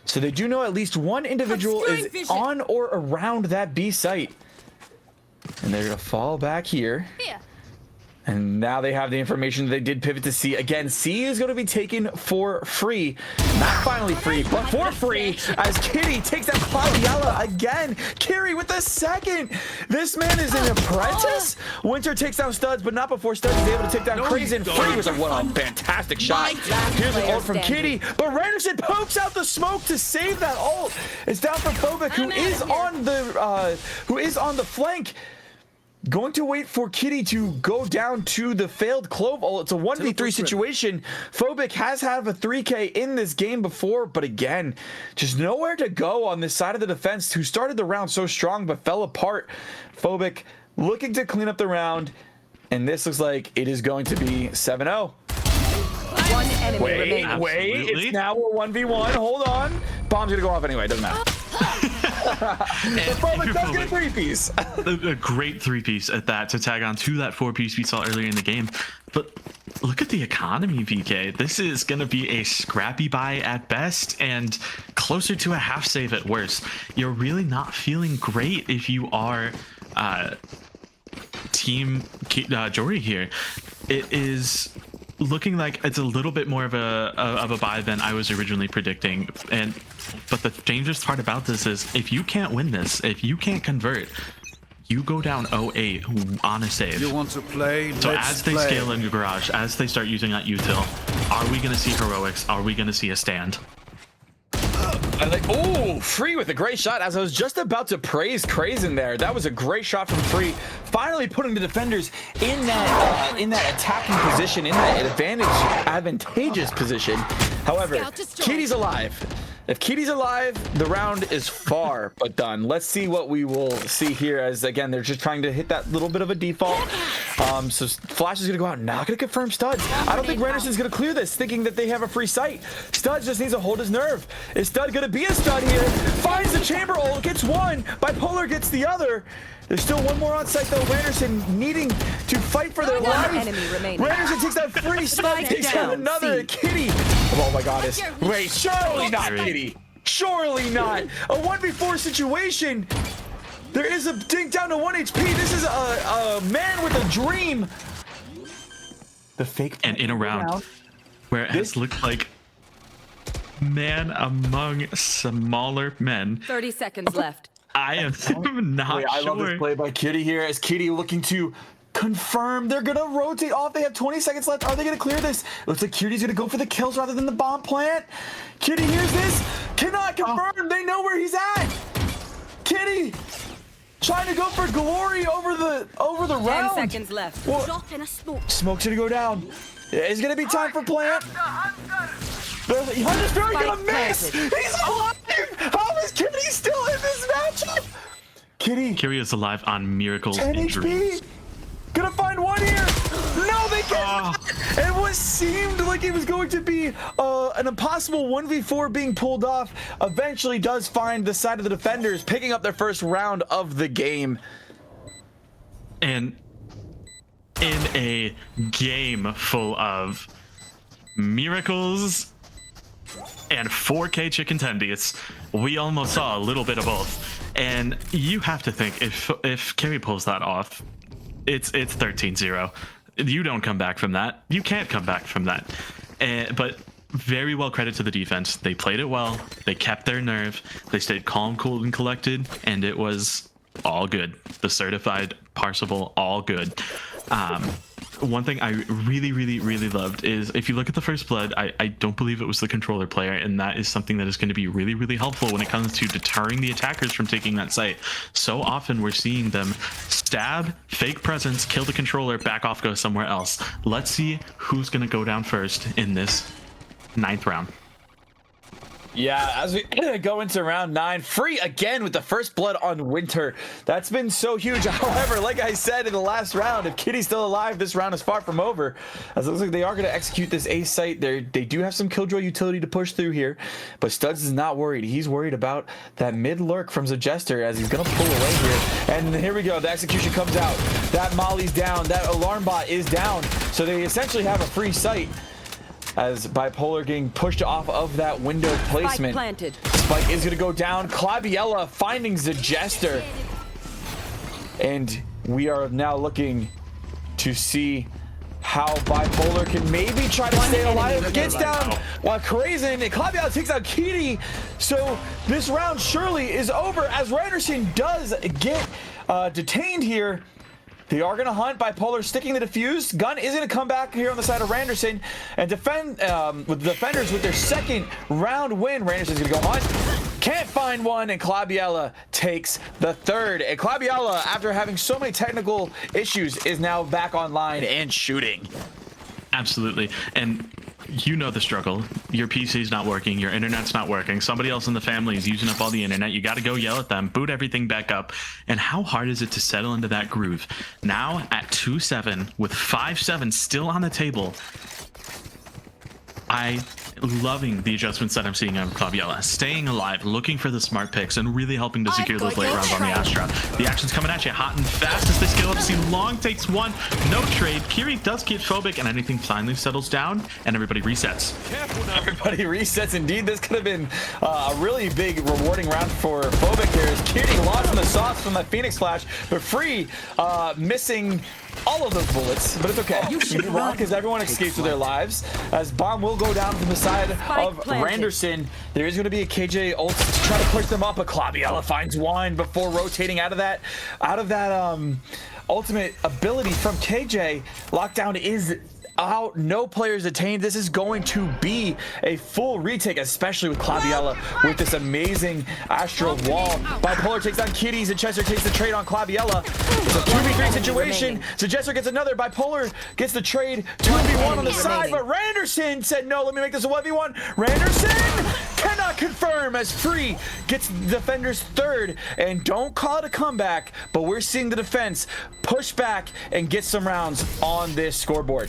So they do know at least one individual is on or around that B site. And they're going to fall back here. And now they have the information. They did pivot to C. Again, C is going to be taken for free. Not finally free, but for free, as Kitty takes that Claviella again. Kiri with the second. This man is an apprentice. Winter takes down Studs, but not before Studs is able to take down Crazy. Free was a fantastic shot. Here's an ult from Kitty, but Randerson pokes out the smoke to save that ult. It's down for Phobic, who is on the flank. Going to wait for Kitty to go down to the failed Clove ult. It's a 1v3 situation. Phobic has had a 3K in this game before, but again, just nowhere to go on this side of the defense, who started the round so strong but fell apart. Phobic looking to clean up the round, and this looks like it is going to be 7-0. One enemy remaining. Wait, it's now a 1v1. Hold on. Bomb's gonna go off anyway, it doesn't matter. Phobic does get a 3-piece. A great 3-piece at that, to tag on to that 4-piece we saw earlier in the game. But look at the economy, VK. This is going to be a scrappy buy at best, and closer to a half save at worst. You're really not feeling great if you are Team Jory here. It is looking like it's a little bit more of a buy than I was originally predicting. But the dangerous part about this is if you can't win this, if you can't convert, you go down 0-8 on a save. You want to play? So Let's as they play. scale in the garage, as they start using that util, are we going to see heroics? Are we going to see a stand? Oh, Free with a great shot. As I was just about to praise Krazen there, that was a great shot from Free, finally putting the defenders in that attacking position, in that advantageous position. However, Kitty's alive. If Kitty's alive, the round is far but done. Let's see what we will see here, as again they're just trying to hit that little bit of a default. So Flash is gonna go out, not gonna confirm Studs. I don't think Randerson's gonna clear this, thinking that they have a free sight. Studs just needs to hold his nerve. Is Stud gonna be a stud here? Finds the chamber ult, gets one. Bipolar gets the other. There's still one more on site though. Randerson needing to fight for their life. Randerson takes that free stud, takes out another. Kitty. Oh my god, wait, surely not Kitty. Surely not. A 1v4 situation. There is a dink down to 1 HP. This is a man with a dream. The fake. And in a round where it has looked like man among smaller men. 30 seconds left. I am not I sure. love this play by Kitty here, as Kitty looking to confirm. They're gonna rotate off. They have 20 seconds left. Are they gonna clear this? Looks like Kitty's gonna go for the kills rather than the bomb plant. Kitty hears this, cannot confirm. They know where he's at. Kitty trying to go for glory over the 10 round. seconds left. Well, smoke's gonna go down. It's gonna be time for plant. The Hunter's Fury gonna miss. He's alive. How is Kitty still in this matchup? Kitty is alive on Miracle's 10 injuries. HP. Gonna find one here. No, they can't. And what seemed like it was going to be an impossible 1v4 being pulled off eventually does find the side of the defenders, picking up their first round of the game. And in a game full of miracles and 4K chicken tendies, we almost saw a little bit of both. And you have to think, if Kerry pulls that off, it's 13-0. You don't come back from that. You can't come back from that. But very well credit to the defense. They played it well. They kept their nerve. They stayed calm, cool, and collected, and it was all good. The certified parsable, all good. One thing I really, really, really loved is if you look at the first blood, I don't believe it was the controller player, and that is something that is going to be really, really helpful when it comes to deterring the attackers from taking that site. So often we're seeing them stab, fake presence, kill the controller, back off, go somewhere else. Let's see who's going to go down first in this 9th round. Yeah, as we go into round 9, Free again with the first blood on Winter. That's been so huge. However, like I said in the last round, if Kitty's still alive, this round is far from over. As it looks like they are going to execute this ace site. They do have some Killjoy utility to push through here, but Studs is not worried. He's worried about that mid lurk from Zajester, as he's going to pull away here. And here we go. The execution comes out. That Molly's down. That alarm bot is down. So they essentially have a free site, as Bipolar getting pushed off of that window placement. Spike planted. Spike is going to go down. Claviella finding Zajester. And we are now looking to see how Bipolar can maybe try to stay alive. Gets down while Krazen, and Claviella takes out Kitty. So this round surely is over, as Randerson does get detained here. They are going to hunt. Bipolar sticking the defuse. Gun is going to come back here on the side of Randerson and defend with the defenders with their second round win. Randerson's going to go hunt. Can't find one, and Claviella takes the third. And Claviella, after having so many technical issues, is now back online and shooting. Absolutely. And you know the struggle. Your PC's not working, your internet's not working, somebody else in the family is using up all the internet. You got to go yell at them, boot everything back up. And how hard is it to settle into that groove? Now at 2-7 with 5-7 still on the table, loving the adjustments that I'm seeing out of Claviella. Staying alive, looking for the smart picks, and really helping to secure those late rounds on the Astra. The action's coming at you hot and fast as they scale up. See, Long takes one, no trade. Kiri does get phobic, and anything finally settles down, and everybody resets. Everybody resets indeed. This could have been a really big, rewarding round for Phobic here, as Kiri lost in the soft shots from that Phoenix flash, but Free missing all of those bullets, but it's okay. Because everyone escapes with their lives. As bomb will go down from the side of Randerson. There is going to be a KJ ult to try to push them up, but Claviella finds one before rotating out of that ultimate ability from KJ. Lockdown is out, no players attained. This is going to be a full retake, especially with Claviella with this amazing astral wall. Bipolar takes down Kitties and Chester takes the trade on Claviella. It's a 2v3 situation. So Chester gets another. Bipolar gets the trade. 2v1 on the side, but Randerson said no, let me make this a 1v1. Randerson cannot confirm as Free gets defender's third, and don't call it a comeback, but we're seeing the defense push back and get some rounds on this scoreboard.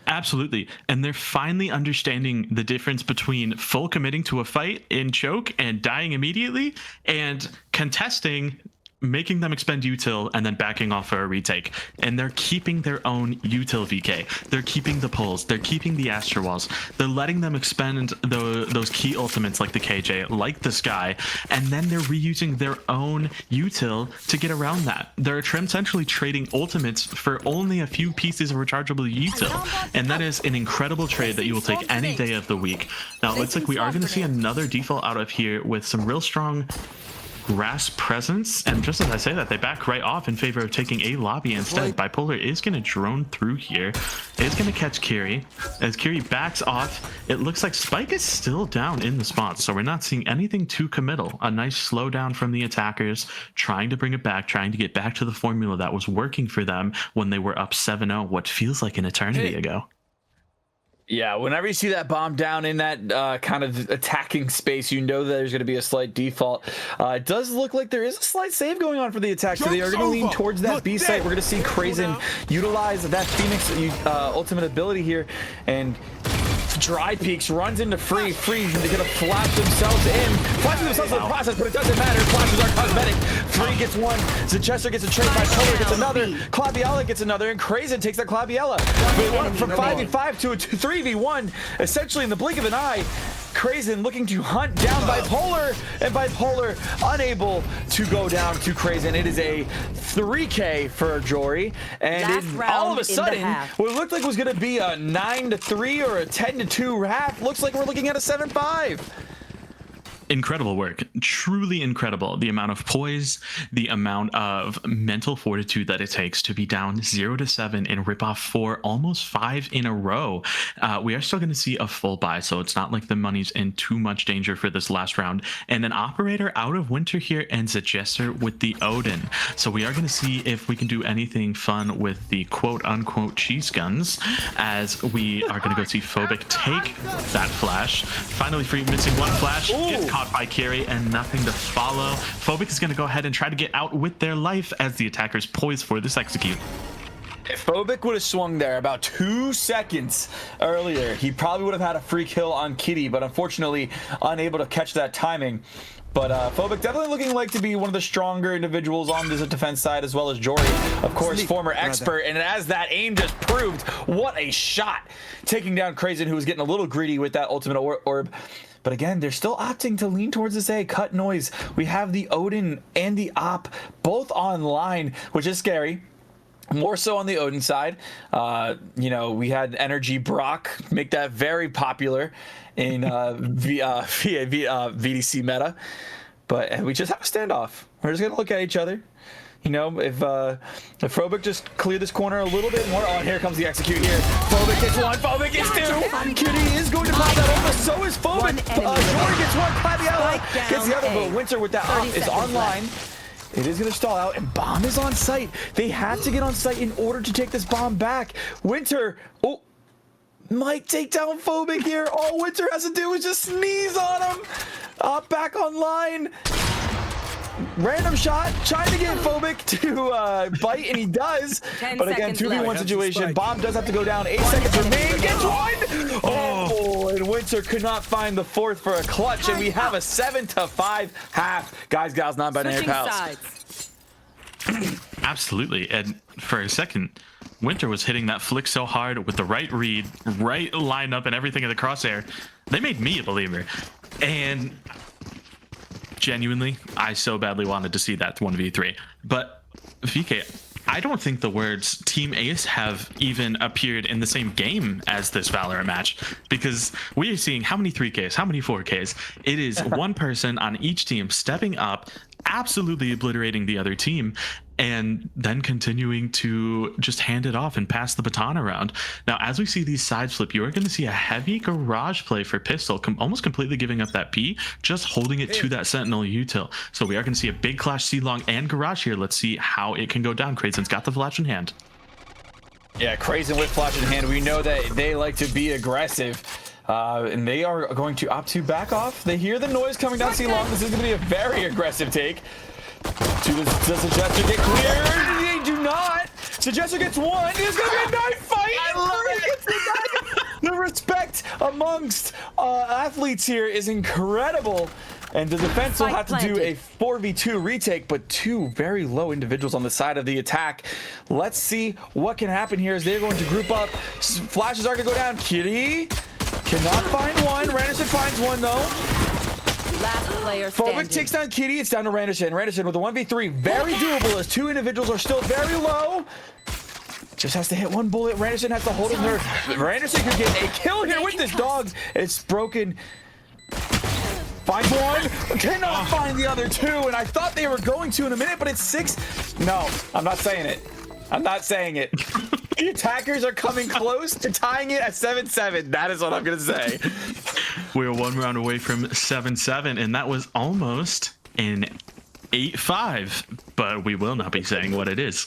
Absolutely. And they're finally understanding the difference between full committing to a fight in choke and dying immediately, and contesting, making them expend util and then backing off for a retake. And they're keeping their own util VK. They're keeping the pulls. They're keeping the astral walls. They're letting them expend those key ultimates like the KJ, like the Sky, and then they're reusing their own util to get around that. They're essentially trading ultimates for only a few pieces of rechargeable util, and that is an incredible trade that you will take any day of the week. Now, it looks like we are going to see another default out of here with some real strong grass presence, and just as I say that, they back right off in favor of taking a lobby instead. Bipolar is going to drone through here, is going to catch Kiri. As Kiri backs off, it looks like Spike is still down in the spot, so we're not seeing anything too committal. A nice slowdown from the attackers, trying to bring it back, trying to get back to the formula that was working for them when they were up 7-0 what feels like an eternity ago. Yeah, whenever you see that bomb down in that kind of attacking space, you know that there's going to be a slight default. It does look like there is a slight save going on for the attack, so they are going to lean towards that B site. We're going to see Krazen utilize that Phoenix ultimate ability here, and Dry Peaks runs into Free. They're going to flash themselves in. Flashing themselves in the process, but it doesn't matter. Flashes are cosmetic. Free gets one. Chester gets a trade. Bipolar gets another. Claviella gets another. And Krazen takes that Claviella. They went from 5v5 to a 3v1, essentially in the blink of an eye. Krazen looking to hunt down Bipolar, and Bipolar unable to go down to Krazen. It is a 3K for Jory, and all of a sudden, what looked like was going to be a 9-3 or a 10-2 half looks like we're looking at a 7-5. Incredible work, truly incredible. The amount of poise, the amount of mental fortitude that it takes to be down 0-7 and rip off 4, almost 5 in a row. We are still going to see a full buy, so it's not like the money's in too much danger for this last round. And an operator out of Winter here ends a Jester with the Odin. So we are going to see if we can do anything fun with the quote-unquote cheese guns, as we are going to go see Phobic take that flash. Finally, Free missing one flash. Gets caught by Kiri and nothing to follow. Phobic is going to go ahead and try to get out with their life as the attackers poise for this execute. If Phobic would have swung there about 2 seconds earlier, he probably would have had a free kill on Kitty, but unfortunately unable to catch that timing. But Phobic definitely looking like to be one of the stronger individuals on this defense side, as well as Jory, of course, former expert. And as that aim just proved, what a shot, taking down Krazen, who was getting a little greedy with that ultimate orb. But again, they're still opting to lean towards this A, cut noise. We have the Odin and the Op both online, which is scary. More so on the Odin side. You know, we had Energy Brock make that very popular in VDC meta. But we just have a standoff. We're just going to look at each other. You know, if Phobic just clear this corner a little bit more. Oh, and here comes the execute here. Phobic gets one, Phobic gets two. Kitty is going to pop that over, so is Phobic. Jory gets one, Claviella gets the other, but Winter with that op is online. It is going to stall out, and bomb is on site. They had to get on site in order to take this bomb back. Winter, oh, might take down Phobic here. All Winter has to do is just sneeze on him. Back online. Random shot, trying to get Phobic to bite, and he does. But again, 2v1 situation. Bomb does have to go down. 8 seconds remain. Gets one! Oh, and Winter could not find the fourth for a clutch, and we have a 7-5 half. Guys, gals, non-binary pals. Absolutely. And for a second, Winter was hitting that flick so hard with the right read, right lineup, and everything in the crosshair. They made me a believer. And Genuinely, I so badly wanted to see that 1v3. But VK, I don't think the words Team Ace have even appeared in the same game as this Valorant match, because we are seeing how many 3Ks, how many 4Ks. It is one person on each team stepping up, absolutely obliterating the other team, and then continuing to just hand it off and pass the baton around. Now, as we see these sides flip, you are going to see a heavy garage play for Pistol, almost completely giving up that P, just holding it to that Sentinel util. So we are going to see a big clash C-Long and garage here. Let's see how it can go down. Krazen's got the flash in hand. Yeah, Krazen with flash in hand. We know that they like to be aggressive. And they are going to opt to back off. They hear the noise coming down C-Long. This is going to be a very aggressive take. Does Suggester get cleared? They do not. Suggester gets one. It's going to be a knife fight. I love it. The respect amongst athletes here is incredible. And the defense will have to do a 4v2 retake, but two very low individuals on the side of the attack. Let's see what can happen here as they're going to group up. Flashes are going to go down. Kitty cannot find one. Randerson finds one, though. Last player standing. Phobic takes down Kitty. It's down to Randerson. Randerson with a 1v3. Very doable as two individuals are still very low. Just has to hit one bullet. Randerson has to hold his nerve. Randerson could get a kill here with this dog. It's broken. Finds one. Cannot find the other two. And I thought they were going to in a minute, but it's 6. No, I'm not saying it. I'm not saying it. The attackers are coming close to tying it at 7-7. That is what I'm going to say. We're one round away from 7-7, and that was almost an 8-5, but we will not be saying what it is.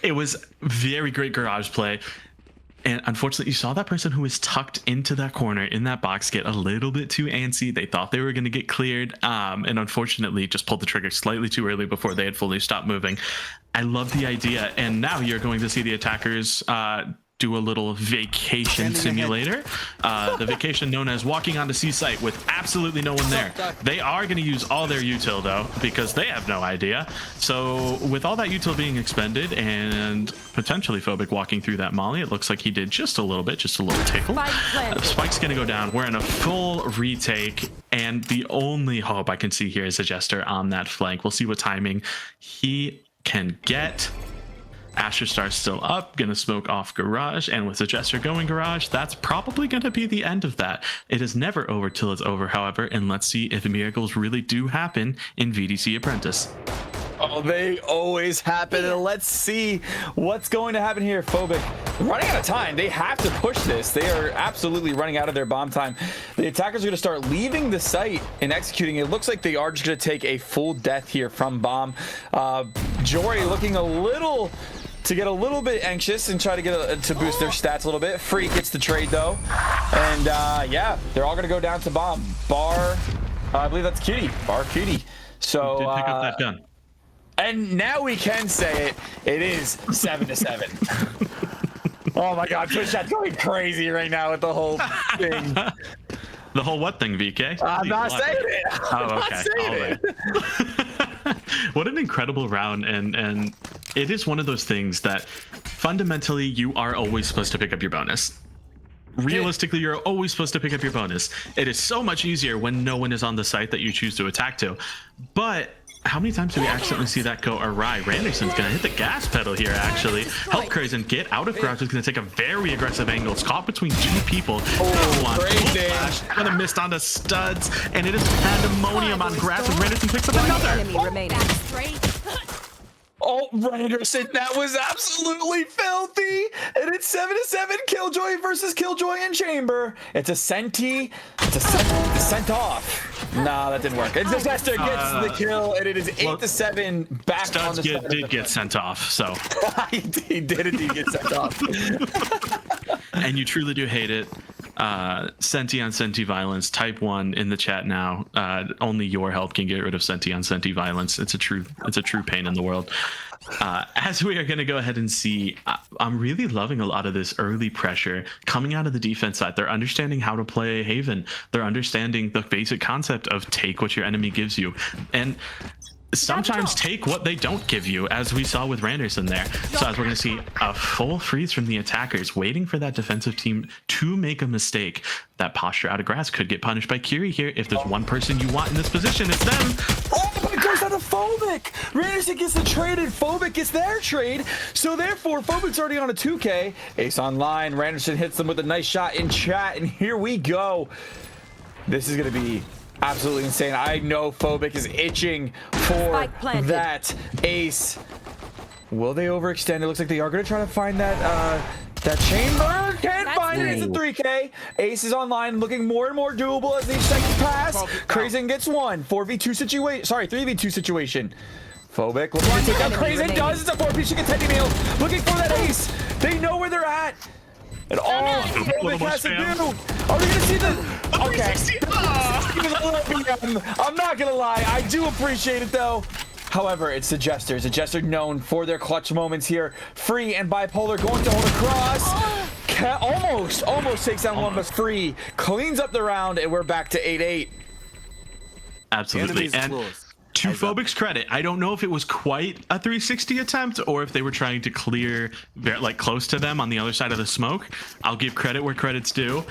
It was very great garage play. And unfortunately, you saw that person who was tucked into that corner in that box get a little bit too antsy. They thought they were going to get cleared, and unfortunately just pulled the trigger slightly too early before they had fully stopped moving. I love the idea. And now you're going to see the attackers do a little vacation simulator. The vacation known as walking onto Seasite with absolutely no one there. They are going to use all their util, though, because they have no idea. So with all that util being expended and potentially Phobic walking through that molly, it looks like he did just a little bit, just a little tickle. Spike's going to go down. We're in a full retake, and the only hope I can see here is a Jester on that flank. We'll see what timing he can get. Asher Star's still up, gonna smoke off garage, and with the Jester going garage, that's probably gonna be the end of that. It is never over till it's over, however, and let's see if miracles really do happen in VDC Apprentice. Oh, they always happen, and let's see what's going to happen here. Phobic running out of time. They have to push this. They are absolutely running out of their bomb time. The attackers are going to start leaving the site and executing. It looks like they are just going to take a full death here from bomb. Jory looking to get a little bit anxious and try to get to boost their stats a little bit. Freak gets the trade though, and yeah, they're all going to go down to bomb. Bar, I believe that's Kitty. Bar Kitty. So did pick up that gun. And now we can say it. It is 7-7. Oh my God, Twitch chat's going crazy right now with the whole thing. The whole what thing, VK? I'm not saying it. I'm not saying it. What an incredible round, and it is one of those things that fundamentally you are always supposed to pick up your bonus. Realistically, you're always supposed to pick up your bonus. It is so much easier when no one is on the site that you choose to attack to. But how many times do we accidentally see that go awry? Randerson's gonna hit the gas pedal here, actually. Help Krazen get out of garage. He's gonna take a very aggressive angle. It's caught between two people. Gonna miss on the studs, and it is pandemonium on grass, and Randerson picks up another. Enemy remaining. Oh, Randerson, that was absolutely filthy. And it's 7-7. Killjoy versus Killjoy in chamber. It's a senti. It's a sent off. Nah, that didn't work. It's Disaster gets the kill, and it is 8-7 back Studs on the did get sent off, so. he did indeed get sent off. And you truly do hate it. Senti on Senti violence, type 1 in the chat now. Only your help can get rid of Senti on Senti violence. It's a true pain in the world. As we are going to go ahead and see, I'm really loving a lot of this early pressure coming out of the defense side. They're understanding how to play Haven. They're understanding the basic concept of take what your enemy gives you. And sometimes take what they don't give you, as we saw with Randerson there. So as we're going to see a full freeze from the attackers, waiting for that defensive team to make a mistake. That posture out of grass could get punished by Kiri here. If there's one person you want in this position, it's them. Oh, it goes out to Phobic. Randerson gets the trade and Phobic gets their trade. So therefore, Phobic's already on a 2K. Ace online. Randerson hits them with a nice shot in chat. And here we go. This is going to be absolutely insane. I know Phobic is itching for that ace. Will they overextend? It looks like they are going to try to find that that chamber. Can't find it. It's a 3K. Ace is online, looking more and more doable as each second pass. Crazen gets one. 4v2 situation. Sorry, 3v2 situation. Phobic looking to take down Crazen. Does. It's a 4-piece chicken tending meal. Looking for that ace. They know where they're at. And all Phobic has to do. Are we going to see the... Okay. I'm not going to lie. I do appreciate it, though. However, it's the Jesters. The Jester known for their clutch moments here. Free and Bipolar going to hold across. Almost takes down one, but Free cleans up the round, and we're back to 8-8. Absolutely. And to Phobic's credit, I don't know if it was quite a 360 attempt or if they were trying to clear like close to them on the other side of the smoke. I'll give credit where credit's due.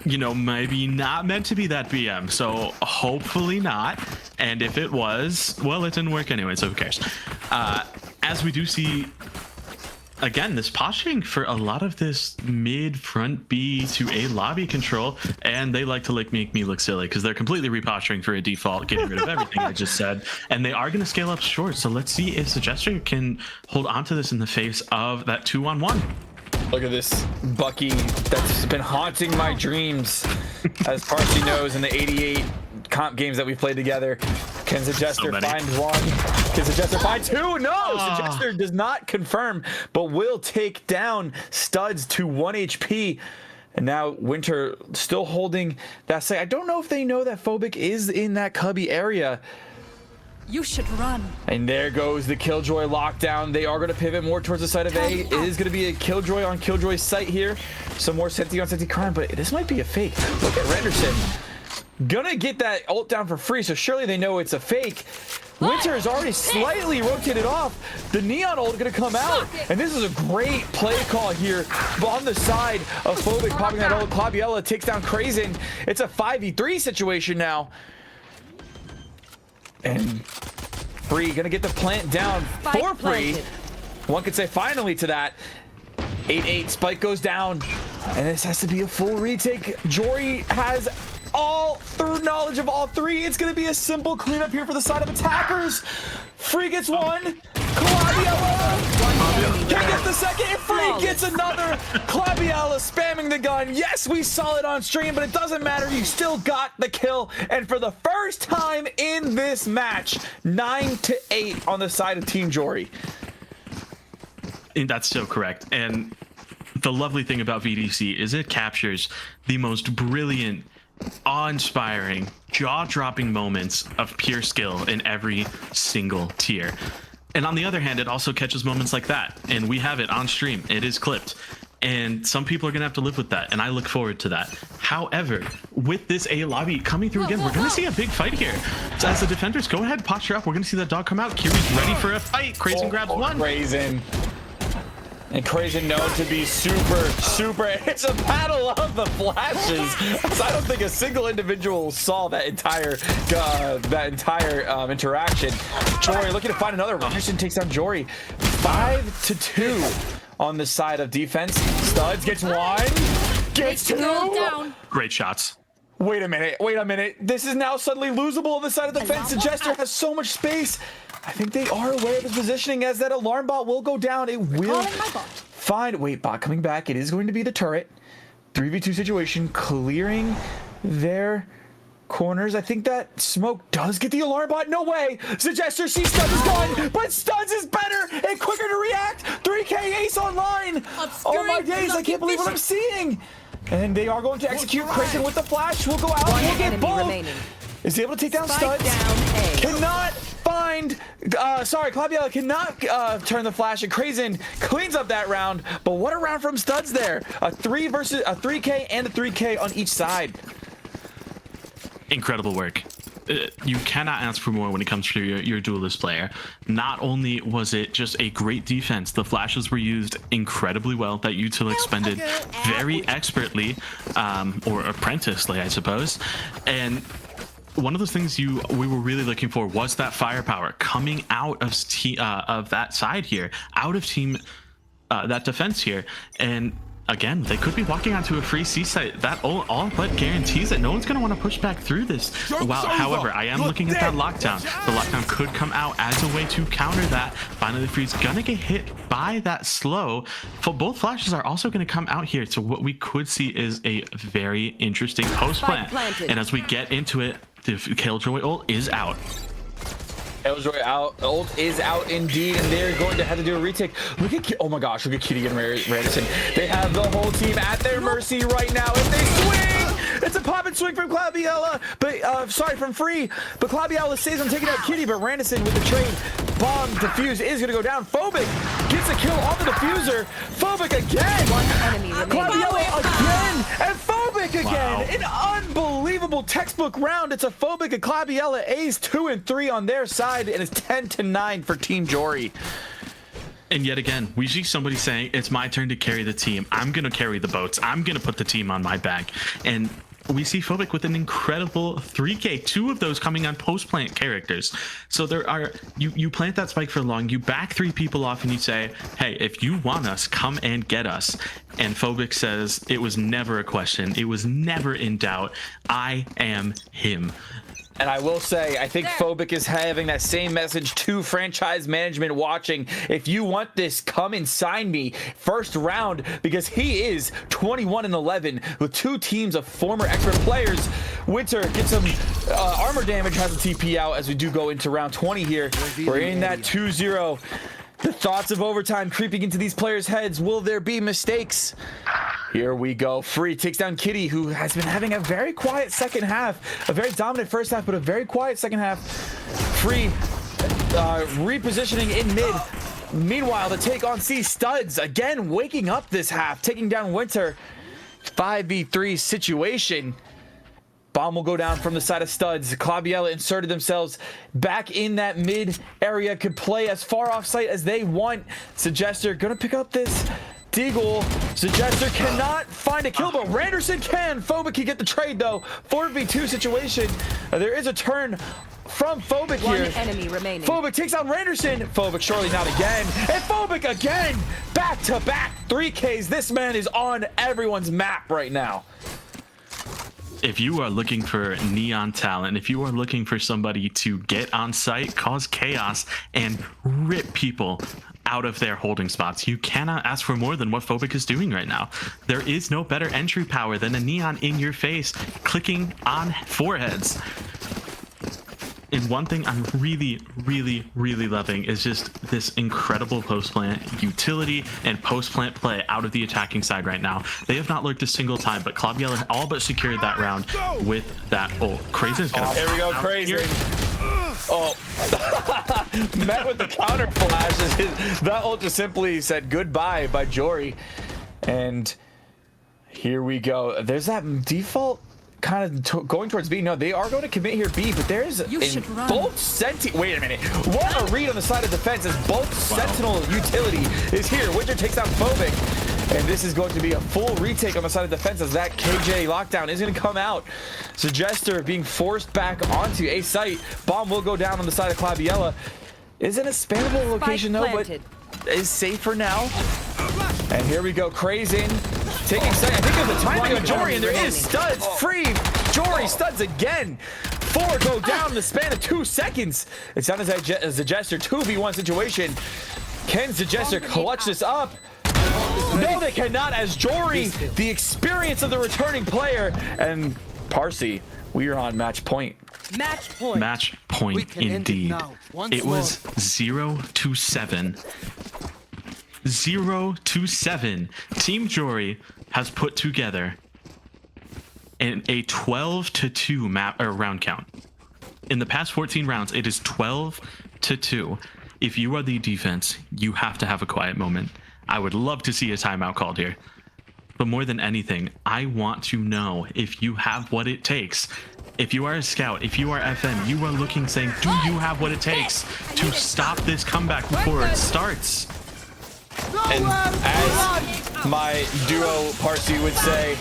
You know, maybe not meant to be that BM, so hopefully not. And if it was, well, it didn't work anyway, so who cares? As we do see, again, this posturing for a lot of this mid front B to A lobby control, and they like to make me look silly because they're completely reposturing for a default, getting rid of everything I just said, and they are going to scale up short. So let's see if Suggester can hold on to this in the face of that 2-on-1. Look at this Bucky that's been haunting my dreams, as Parsi knows, in the 88 comp games that we played together. Can Suggester find one? Can Suggester find two? No! Suggester does not confirm, but will take down Studs to 1 HP. And now Winter still holding that site. I don't know if they know that Phobic is in that cubby area. You should run. And there goes the Killjoy lockdown. They are going to pivot more towards the side of A. It is going to be a Killjoy on Killjoy's site here. Some more Senti on Senti crime, but this might be a fake. Look at Randerson. Gonna get that ult down for free, so surely they know it's a fake. Winter is already slightly rotated off. The Neon ult gonna come out, and this is a great play call here on the side of Phobic popping that ult. Claviella takes down Crazen. It's a 5v3 situation now. And Free gonna get the plant down for Free. One could say finally to that. 8-8, Spike goes down, and this has to be a full retake. Jory has all through knowledge of all three. It's gonna be a simple cleanup here for the side of attackers. Free gets one. Claviella can get the second, and Free gets another. Claviella spamming the gun. Yes, we saw it on stream, but it doesn't matter. You still got the kill, and for the first time in this match, 9-8 on the side of Team Jory. And that's so correct. And the lovely thing about VDC is it captures the most brilliant, awe-inspiring, jaw-dropping moments of pure skill in every single tier. And on the other hand, it also catches moments like that. And we have it on stream. It is clipped. And some people are going to have to live with that. And I look forward to that. However, with this A lobby coming through again, we're going to see a big fight here. So as the defenders go ahead, posture up. We're going to see that dog come out. Kiri's ready for a fight. Crazen grabs one. Crazen. And Crazen known to be super. It's a battle of the flashes. So I don't think a single individual saw that entire interaction. Jory looking to find another. Randerson takes down Jory. 5-2 on the side of defense. Studs gets one. Gets two. Great shots. Wait a minute. This is now suddenly losable on the side of defense. The Jester has so much space. I think they are aware of his positioning, as that alarm bot will go down. It will find... Wait, bot coming back. It is going to be the turret. 3v2 situation, clearing their corners. I think that smoke does get the alarm bot. No way. Suggester sees Studs is gone, but Studs is better and quicker to react. 3K ace online. Oh my days, I can't believe what I'm seeing. And they are going to execute. Crazen with the flash will go out. We'll get both. Is he able to take down Studs? Cannot find... Claviella cannot turn the flash, and Crazen cleans up that round. But what a round from Studs there. A 3 versus a 3K and a 3K on each side. Incredible work. you cannot ask for more when it comes to your duelist player. Not only was it just a great defense, the flashes were used incredibly well. That util expended very expertly, or apprenticely, I suppose. And one of those things we were really looking for was that firepower coming out of that side here, out of team that defense here. And again, they could be walking onto a free C site. That all but guarantees that no one's going to want to push back through this. Well, however, I am looking at that lockdown. The lockdown could come out as a way to counter that. Finally, the free's going to get hit by that slow. For both flashes are also going to come out here. So what we could see is a very interesting post plant. And as we get into it, the Killjoy ult is out. Killjoy ult is out indeed, and they're going to have to do a retake. Look at, oh my gosh, look at Kitty and Randerson. They have the whole team at their mercy right now. If they swing, it's a pop and swing from Claviella, but sorry, from Free. But Claviella says I'm taking out Kitty, but Randerson with the trade bomb defuse is going to go down. Phobic gets a kill on the diffuser. Phobic again. One enemy remaining. Claviella again, and Phobic again. Wow. An unbelievable textbook round. It's a Phobic and Claviella ace 2 and 3 on their side, and it's 10-9 for Team Jory. And yet again, we see somebody saying, it's my turn to carry the team. I'm going to carry the boats. I'm going to put the team on my back. And we see Phobic with an incredible 3K, 2 of those coming on post-plant characters. So there are, you plant that spike for long, you back 3 people off and you say, hey, if you want us, come and get us. And Phobic says, it was never a question. It was never in doubt. I am him. And I will say, I think Phobic is having that same message to franchise management watching. If you want this, come and sign me first round, because he is 21-11 with 2 teams of former expert players. Winter gets some armor damage, has a TP out as we do go into round 20 here. We're in that 2-0. The thoughts of overtime creeping into these players' heads. Will there be mistakes? Here we go. Free takes down Kitty, who has been having a very quiet second half. A very dominant first half, but a very quiet second half. Free repositioning in mid. Meanwhile, the take on C, Studs again waking up this half, taking down Winter. 5v3 situation. Bomb will go down from the side of Studs. Claviella inserted themselves back in that mid area, could play as far off site as they want. Suggester gonna pick up this Deagle. Suggester cannot find a kill, but Randerson can. Phobic can get the trade though. 4v2 situation. There is a turn from Phobic here. One enemy remaining. Phobic takes out Randerson. Phobic surely not again. And Phobic again. Back to back 3Ks. This man is on everyone's map right now. If you are looking for neon talent, if you are looking for somebody to get on site, cause chaos, and rip people out of their holding spots, you cannot ask for more than what Phobic is doing right now. There is no better entry power than a neon in your face, clicking on foreheads. And one thing I'm really loving is just this incredible post-plant utility and post-plant play out of the attacking side right now. They have not lurked a single time, but Claviella all but secured that round with that ult. Crazen's gonna here we go, Crazy. Oh, met with the counter flash. That ult just simply said goodbye by Jory. And here we go. There's that default kind of going towards B. No, they are going to commit here B, but there's both Sentinel. Wait a minute. What a read on the side of defense as both Sentinel utility is here. Winter takes out Phobic, and this is going to be a full retake on the side of defense as that KJ lockdown is going to come out. Suggester being forced back onto a site. Bomb will go down on the side of Claviella. Isn't a spammable location though, but is safe for now. And here we go, Crazen taking second. I think there's a timing on Jory, and there is Studs free. Jory Studs again. 4 go down in the span of 2 seconds. It's not as a Jester 2v1 situation. Can Suggester clutch this up? No, they cannot, as Jory, the experience of the returning player, and Parsi, we are on match point. Match point. Match point indeed. It was 0-7. 0-7. Team Jory has put together a 12-2 map or round count. In the past 14 rounds, it is 12-2. If you are the defense, you have to have a quiet moment. I would love to see a timeout called here. but more than anything, I want to know if you have what it takes. If you are a scout, if you are FM, you are looking saying, do you have what it takes to stop this comeback before it starts? And as my duo Parsi would say,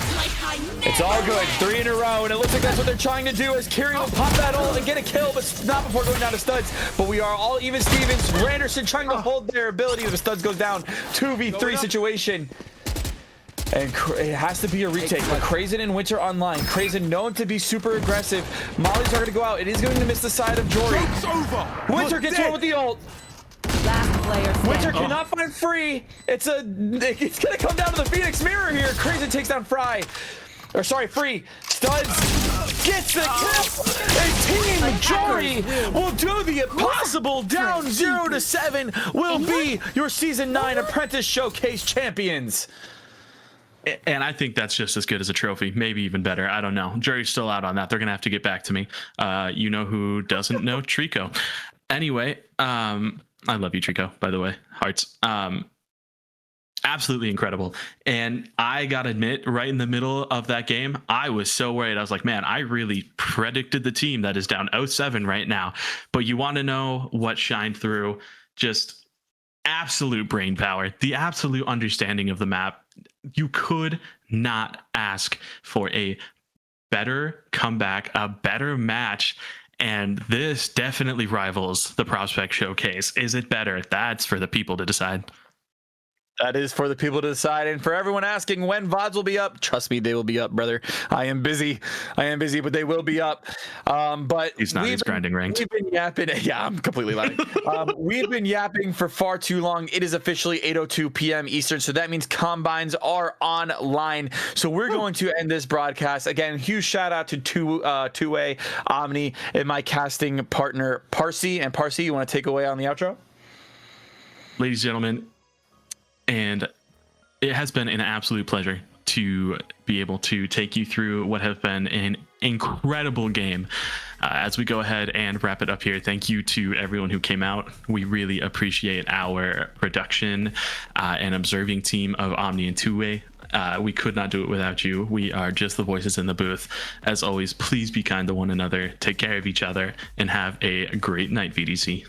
it's all good. 3 in a row, and it looks like that's what they're trying to do as Kiri will pop that ult and get a kill, but not before going down to Studs. But we are all even Stevens. Randerson trying to hold their ability if the Studs goes down. 2v3 situation. And it has to be a retake. But Crazen and Winter online. Crazen known to be super aggressive. Molly's are going to go out. It is going to miss the side of Jory. Winter gets one with the ult. Last player standing. Winter cannot find Free. It's going to come down to the Phoenix Mirror here. Crazen takes down Free. Studs gets the kill. And Team Jory will do the impossible. Down 0-7 will be your Season 9 Apprentice Showcase champions. And I think that's just as good as a trophy, maybe even better. I don't know. Jury's still out on that. They're going to have to get back to me. You know who doesn't know? Trico. Anyway, I love you, Trico, by the way. Hearts. Absolutely incredible. And I got to admit, right in the middle of that game, I was so worried. I was like, man, I really predicted the team that is down 0-7 right now. But you want to know what shined through? Just absolute brain power, the absolute understanding of the map. You could not ask for a better comeback, a better match, and this definitely rivals the Prospect Showcase. Is it better? That's for the people to decide. That is for the people to decide. And for everyone asking when VODs will be up, trust me, they will be up, brother. I am busy, but they will be up. But he's not. He's grinding ranked. We've been yapping. Yeah, I'm completely lying. We've been yapping for far too long. It is officially 8:02 p.m. Eastern, so that means combines are online. So we're going to end this broadcast. Again, huge shout out to two-way Omni and my casting partner Parsi. And Parsi, you want to take away on the outro? Ladies and gentlemen, and it has been an absolute pleasure to be able to take you through what has been an incredible game. As we go ahead and wrap it up here, thank you to everyone who came out. We really appreciate our production and observing team of Omni and Two-Way. We could not do it without you. We are just the voices in the booth. As always, please be kind to one another, take care of each other, and have a great night, VDC.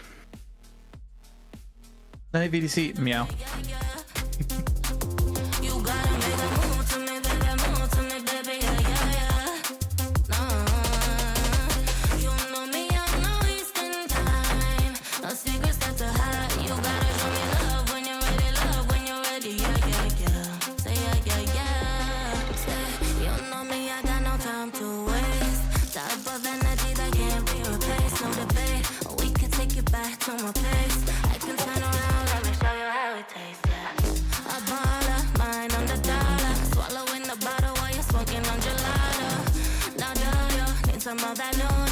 Night, VDC. Meow. Some of that new